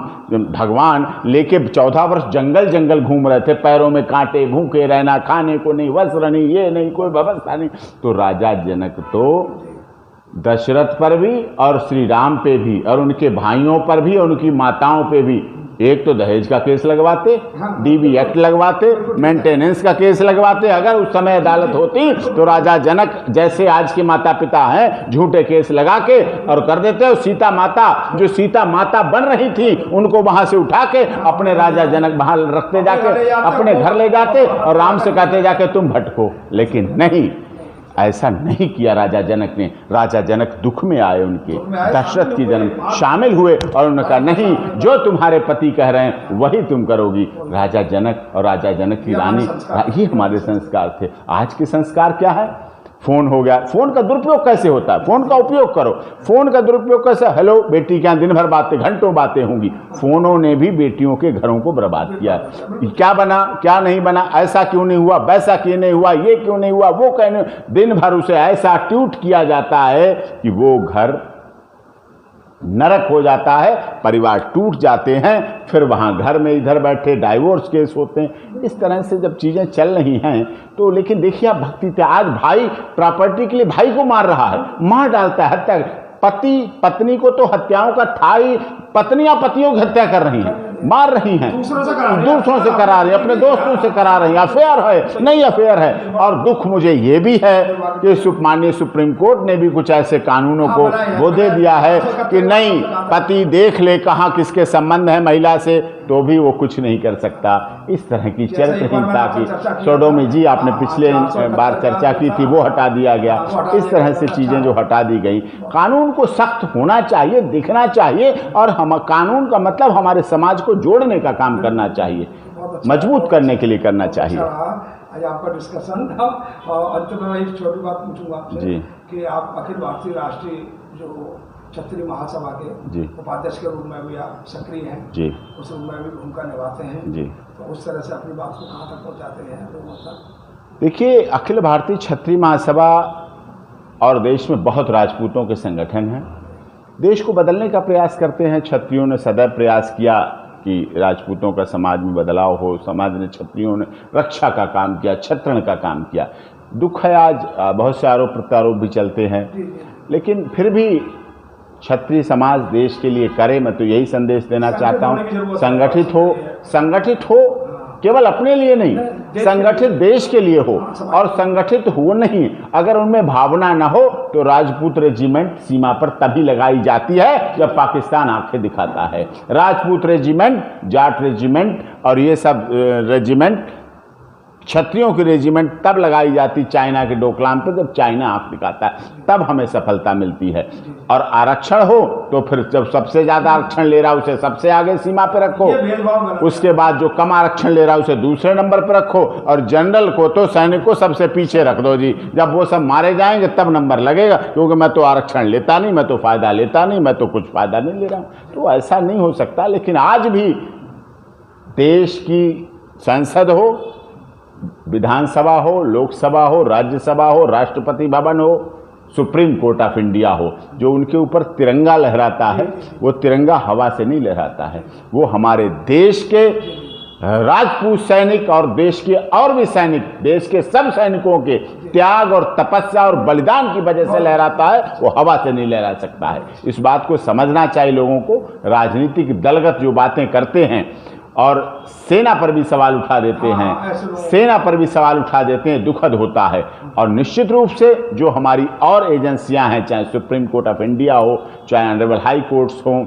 भगवान लेके 14 वर्ष जंगल घूम रहे थे, पैरों में कांटे, भूखे रहना, खाने को नहीं, वस्त्र नहीं, ये नहीं, कोई व्यवस्था नहीं, तो राजा जनक तो दशरथ पर भी और श्री राम पे भी और उनके भाइयों पर भी और उनकी माताओं पे भी एक तो दहेज का केस लगवाते, डीबी एक्ट लगवाते, मेंटेनेंस का केस लगवाते। अगर उस समय अदालत होती तो राजा जनक जैसे आज के माता पिता हैं, झूठे केस लगा के और कर देते। और सीता माता, जो सीता माता बन रही थी, उनको वहां से उठा के अपने राजा जनक वहां रखते, जाके अपने घर ले जाते और राम से कहते जाके तुम भटको। लेकिन नहीं, ऐसा नहीं किया राजा जनक ने। राजा जनक दुख में आए, उनके दशरथ की जन्म शामिल हुए और उन्होंने कहा नहीं, जो तुम्हारे पति कह रहे हैं वही तुम करोगी। राजा जनक और राजा जनक की रानी, ये हमारे संस्कार थे। आज के संस्कार क्या है? फोन हो गया। फोन का दुरुपयोग कैसे होता है? फोन का उपयोग करो। फोन का दुरुपयोग कैसे? हेलो बेटी, क्या दिन भर बातें, घंटों बातें होंगी। फोनों ने भी बेटियों के घरों को बर्बाद किया। क्या बना, क्या नहीं बना, ऐसा क्यों नहीं हुआ, वैसा क्यों नहीं हुआ, ये क्यों नहीं हुआ, वो कहने, दिन भर उसे ऐसा ट्यूट किया जाता है कि वो घर नरक हो जाता है, परिवार टूट जाते हैं। फिर वहाँ घर में इधर बैठे डाइवोर्स केस होते हैं। इस तरह से जब चीज़ें चल रही हैं तो, लेकिन देखिए आप भक्ति थे, आज भाई प्रॉपर्टी के लिए भाई को मार रहा है, मार डालता है, हत्या। पति पत्नी को तो हत्याओं का था ही, पत्नियां पतियों की हत्या कर रही हैं। मार रही हैं, दूसरों से करा रही हैं, अपने दोस्तों से करा रही हैं। अफेयर है, नहीं अफेयर है। और दुख मुझे ये भी है कि माननीय सुप्रीम कोर्ट ने भी कुछ ऐसे कानूनों को वो दे दिया है कि नहीं, पति देख ले कहाँ किसके संबंध है महिला से, तो भी वो कुछ नहीं कर सकता। इस तरह की चरित्रहीनता की सोडोमी जी आपने पिछले बार चर्चा की थी, वो हटा दिया गया। इस तरह से चीज़ें जो हटा दी गई, कानून को सख्त होना चाहिए, दिखना चाहिए, और हम कानून का मतलब हमारे समाज को जोड़ने का काम करना चाहिए, मजबूत करने के लिए करना चाहिए। आज आपका डिस्कशन था, और अंत में मैं एक छोटी बात पूछूंगा आपसे कि आप अखिल भारतीय राष्ट्रीय जो क्षत्रिय महासभा के उपाध्यक्ष के रूप में भी आप सक्रिय हैं जी, उस रूप में भी भूमिका निभाते हैं जी, तो उस तरह से अपनी बात को कहाँ तक पहुँचाते हैं लोगों तक? देखिए, अखिल भारतीय क्षत्रिय महासभा और देश में बहुत राजपूतों के संगठन हैं, देश को बदलने का प्रयास करते हैं। क्षत्रियों ने सदैव प्रयास किया कि राजपूतों का समाज में बदलाव हो, समाज ने क्षत्रियों ने रक्षा का काम किया, क्षत्रण का काम किया। दुख है आज बहुत से आरोप प्रत्यारोप भी चलते हैं, लेकिन फिर भी क्षत्रिय समाज देश के लिए करे। मैं तो यही संदेश देना चाहता हूँ, संगठित हो, केवल अपने लिए नहीं, संगठित देश के लिए हो, और संगठित हो नहीं अगर उनमें भावना न हो तो राजपूत रेजिमेंट सीमा पर तभी लगाई जाती है जब पाकिस्तान आंखें दिखाता है। राजपूत रेजिमेंट, जाट रेजिमेंट और ये सब रेजिमेंट, क्षत्रियों की रेजिमेंट तब लगाई जाती चाइना के डोकलाम पर जब चाइना आंख दिखाता है, तब हमें सफलता मिलती है। और आरक्षण हो तो फिर जब सबसे ज़्यादा आरक्षण ले रहा है उसे सबसे आगे सीमा पे रखो, उसके बाद जो कम आरक्षण ले रहा है उसे दूसरे नंबर पर रखो, और जनरल को तो सैनिक को सबसे पीछे रख दो जी। जब वो सब मारे जाएंगे तब नंबर लगेगा, क्योंकि मैं तो आरक्षण लेता नहीं, मैं तो फ़ायदा लेता नहीं, मैं तो कुछ फ़ायदा नहीं ले रहा हूँ। तो ऐसा नहीं हो सकता। लेकिन आज भी देश की संसद हो, विधानसभा हो, लोकसभा हो, राज्यसभा हो, राष्ट्रपति भवन हो, सुप्रीम कोर्ट ऑफ इंडिया हो, जो उनके ऊपर तिरंगा लहराता है, वो तिरंगा हवा से नहीं लहराता है, वो हमारे देश के राजपूत सैनिक और देश के और भी सैनिक, देश के सब सैनिकों के त्याग और तपस्या और बलिदान की वजह से लहराता है, वो हवा से नहीं लहरा सकता है। इस बात को समझना चाहिए लोगों को। राजनीतिक दलगत जो बातें करते हैं और सेना पर भी सवाल उठा देते हैं, दुखद होता है। और निश्चित रूप से जो हमारी और एजेंसियां हैं, चाहे सुप्रीम कोर्ट ऑफ इंडिया हो, चाहे ऑनरेबल हाई कोर्ट्स हो,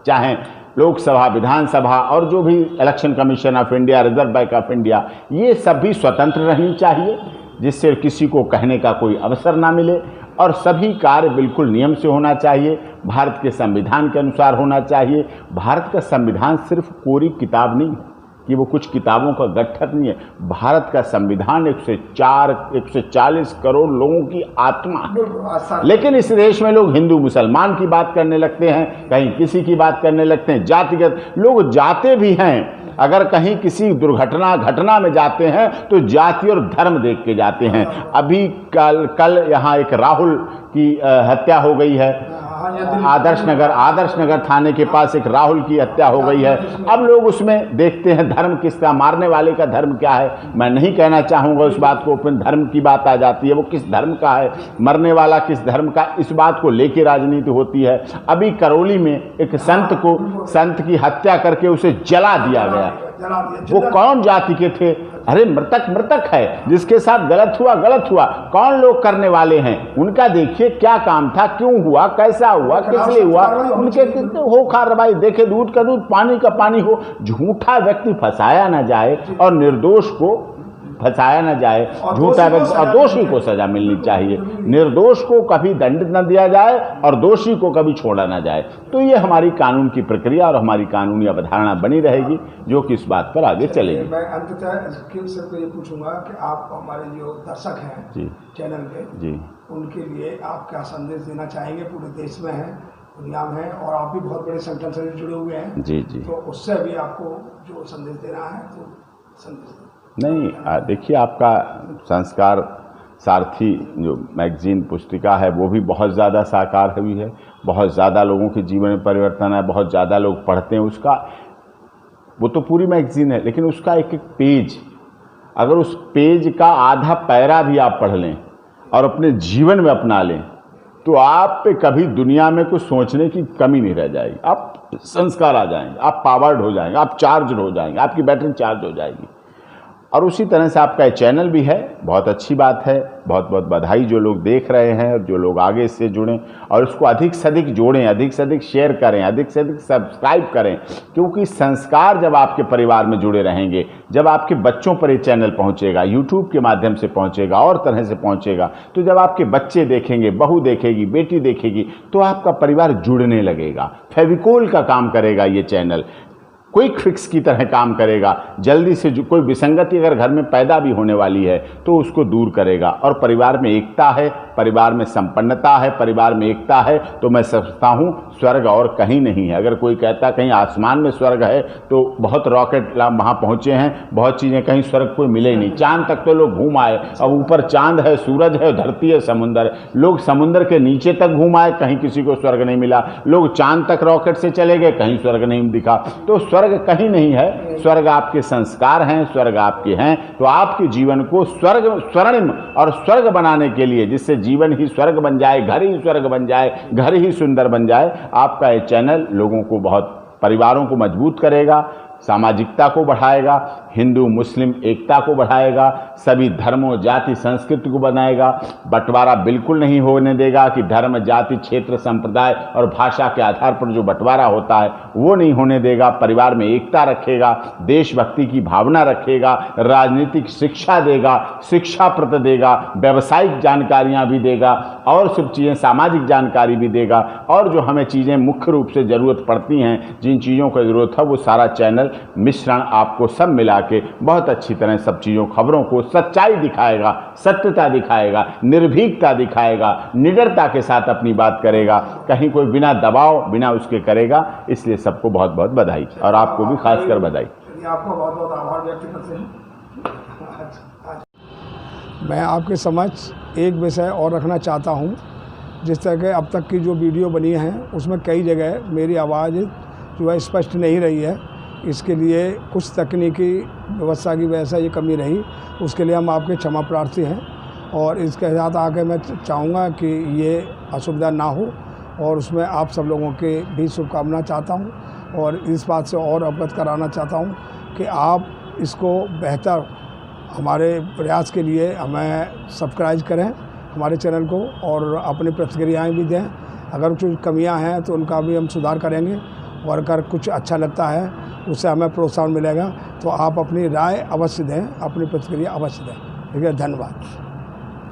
चाहे लोकसभा, विधानसभा, और जो भी election commission of India, reserve bank of India, ये सभी स्वतंत्र रहनी चाहिए, जिससे किसी को कहने का कोई अवसर ना मिले, और सभी कार्य बिल्कुल नियम से होना चाहिए, भारत के संविधान के अनुसार होना चाहिए। भारत का संविधान सिर्फ कोरी किताब नहीं है कि वो कुछ किताबों का गट्ठर नहीं है। भारत का संविधान 140 करोड़ लोगों की आत्मा है। लेकिन इस देश में लोग हिंदू मुसलमान की बात करने लगते हैं, कहीं किसी की बात करने लगते हैं, जातिगत लोग जाते भी हैं। अगर कहीं किसी घटना में जाते हैं तो जाति और धर्म देख के जाते हैं। अभी कल यहाँ एक राहुल की हत्या हो गई है, आदर्श नगर थाने के पास एक राहुल की हत्या हो गई है। अब लोग उसमें देखते हैं धर्म किसका, मारने वाले का धर्म क्या है। मैं नहीं कहना चाहूँगा उस बात को, फिर धर्म की बात आ जाती है, वो किस धर्म का है, मरने वाला किस धर्म का, इस बात को लेके राजनीति होती है। अभी करौली में एक संत की हत्या करके उसे जला दिया गया। वो कौन जाति के थे? अरे मृतक है, जिसके साथ गलत हुआ। कौन लोग करने वाले हैं, उनका देखिए क्या काम था, क्यों हुआ, कैसा हुआ, किस लिए हुआ, उनके कितने हो कार्रवाई देखे, दूध का दूध पानी का पानी हो। झूठा व्यक्ति फंसाया ना जाए और निर्दोष को फंसाया ना जाए, झूठा व्यक्ति और दोषी को सजा मिलनी चाहिए। निर्दोष को कभी दंडित न दिया जाए और दोषी को कभी छोड़ा ना जाए। तो ये हमारी कानून की प्रक्रिया और हमारी कानूनी अवधारणा बनी रहेगी, जो कि इस बात पर आगे चलेगी। मैं अंततः सिर्फ ये पूछूंगा कि आप हमारे जो दर्शक हैं जी चैनल के जी, उनके लिए आप क्या संदेश देना चाहेंगे? पूरे देश में है, दुनिया में है, और आप भी बहुत बड़े संगठन से जुड़े हुए हैं जी, तो उससे भी आपको जो संदेश देना है तो संदेश नहीं। देखिए, आपका संस्कार सारथी जो मैगजीन पुस्तिका है वो भी बहुत ज़्यादा साकार हुई है, बहुत ज़्यादा लोगों के जीवन में परिवर्तन है, बहुत ज़्यादा लोग पढ़ते हैं उसका। वो तो पूरी मैगजीन है, लेकिन उसका एक पेज, अगर उस पेज का आधा पैरा भी आप पढ़ लें और अपने जीवन में अपना लें तो आप पे कभी दुनिया में कुछ सोचने की कमी नहीं रह जाएगी। आप संस्कार आ जाएंगे, आप पावर्ड हो जाएंगे, आप चार्ज हो जाएंगे, आपकी बैटरी चार्ज हो जाएगी। और उसी तरह से आपका चैनल भी है, बहुत अच्छी बात है। बहुत बहुत बधाई जो लोग देख रहे हैं और जो लोग आगे इससे जुड़ें और उसको अधिक से अधिक जोड़ें, अधिक से अधिक शेयर करें, अधिक से अधिक सब्सक्राइब करें। क्योंकि संस्कार जब आपके परिवार में जुड़े रहेंगे, जब आपके बच्चों पर ये चैनल पहुंचेगा, यूट्यूब के माध्यम से पहुंचेगा और तरह से पहुंचेगा, तो जब आपके बच्चे देखेंगे, बहू देखेगी, बेटी देखेगी, तो आपका परिवार जुड़ने लगेगा। फेविकोल का काम करेगा ये चैनल, क्विक फिक्स की तरह काम करेगा। जल्दी से जो कोई विसंगति अगर घर में पैदा भी होने वाली है तो उसको दूर करेगा। और परिवार में एकता है, परिवार में संपन्नता है, परिवार में एकता है, तो मैं समझता हूँ स्वर्ग और कहीं नहीं है। अगर कोई कहता कहीं आसमान में स्वर्ग है तो बहुत रॉकेट वहाँ पहुँचे हैं, बहुत चीज़ें, कहीं स्वर्ग कोई मिले ही नहीं। चांद तक तो लोग घूम आए, अब ऊपर चांद है, सूरज है, धरती है, समुंदर। लोग समुंदर के नीचे तक घूम आए, कहीं किसी को स्वर्ग नहीं मिला। लोग चांद तक रॉकेट से चले गए, कहीं स्वर्ग नहीं दिखा। तो स्वर्ग कहीं नहीं है। स्वर्ग आपके संस्कार हैं, स्वर्ग आपके हैं। तो आपके जीवन को स्वर्णिम और स्वर्ग बनाने के लिए, जिससे जीवन ही स्वर्ग बन जाए, घर ही स्वर्ग बन जाए, घर ही सुंदर बन जाए, आपका ये चैनल लोगों को, बहुत परिवारों को मजबूत करेगा, सामाजिकता को बढ़ाएगा, हिंदू मुस्लिम एकता को बढ़ाएगा, सभी धर्मों जाति संस्कृति को बनाएगा। बंटवारा बिल्कुल नहीं होने देगा कि धर्म जाति क्षेत्र संप्रदाय और भाषा के आधार पर जो बंटवारा होता है वो नहीं होने देगा। परिवार में एकता रखेगा, देशभक्ति की भावना रखेगा, राजनीतिक शिक्षा देगा, शिक्षा प्रद देगा, व्यावसायिक जानकारियाँ भी देगा और सब चीज़ें, सामाजिक जानकारी भी देगा। और जो हमें चीज़ें मुख्य रूप से ज़रूरत पड़ती हैं, जिन चीज़ों की ज़रूरत है, वो सारा चैनल मिश्रण आपको सब मिला के बहुत अच्छी तरह सब चीज़ों, खबरों को सच्चाई दिखाएगा, सत्यता दिखाएगा, निर्भीकता दिखाएगा, निडरता के साथ अपनी बात करेगा, कहीं कोई बिना दबाव बिना उसके करेगा। इसलिए सबको बहुत बहुत बधाई और आपको भी खासकर बधाई। आपको बहुत बहुत आभार व्यक्त करते हैं। मैं आपके समक्ष एक विषय और रखना चाहता हूँ। जिस तरह के अब तक की जो वीडियो बनी है उसमें कई जगह मेरी आवाज़ जो है स्पष्ट नहीं रही है। इसके लिए कुछ तकनीकी व्यवस्था की वजह से ये कमी रही, उसके लिए हम आपके क्षमा प्रार्थी हैं। और इसके साथ आके मैं चाहूँगा कि ये असुविधा ना हो और उसमें आप सब लोगों के भी शुभकामना चाहता हूँ। और इस बात से और अवगत कराना चाहता हूँ कि आप इसको बेहतर, हमारे प्रयास के लिए हमें सब्सक्राइब करें हमारे चैनल को और अपनी प्रतिक्रियाएँ भी दें। अगर कुछ कमियाँ हैं तो उनका भी हम सुधार करेंगे और अगर कुछ अच्छा लगता है उससे हमें प्रोत्साहन मिलेगा। तो आप अपनी राय अवश्य दें, अपनी प्रतिक्रिया अवश्य दें। ठीक है, धन्यवाद।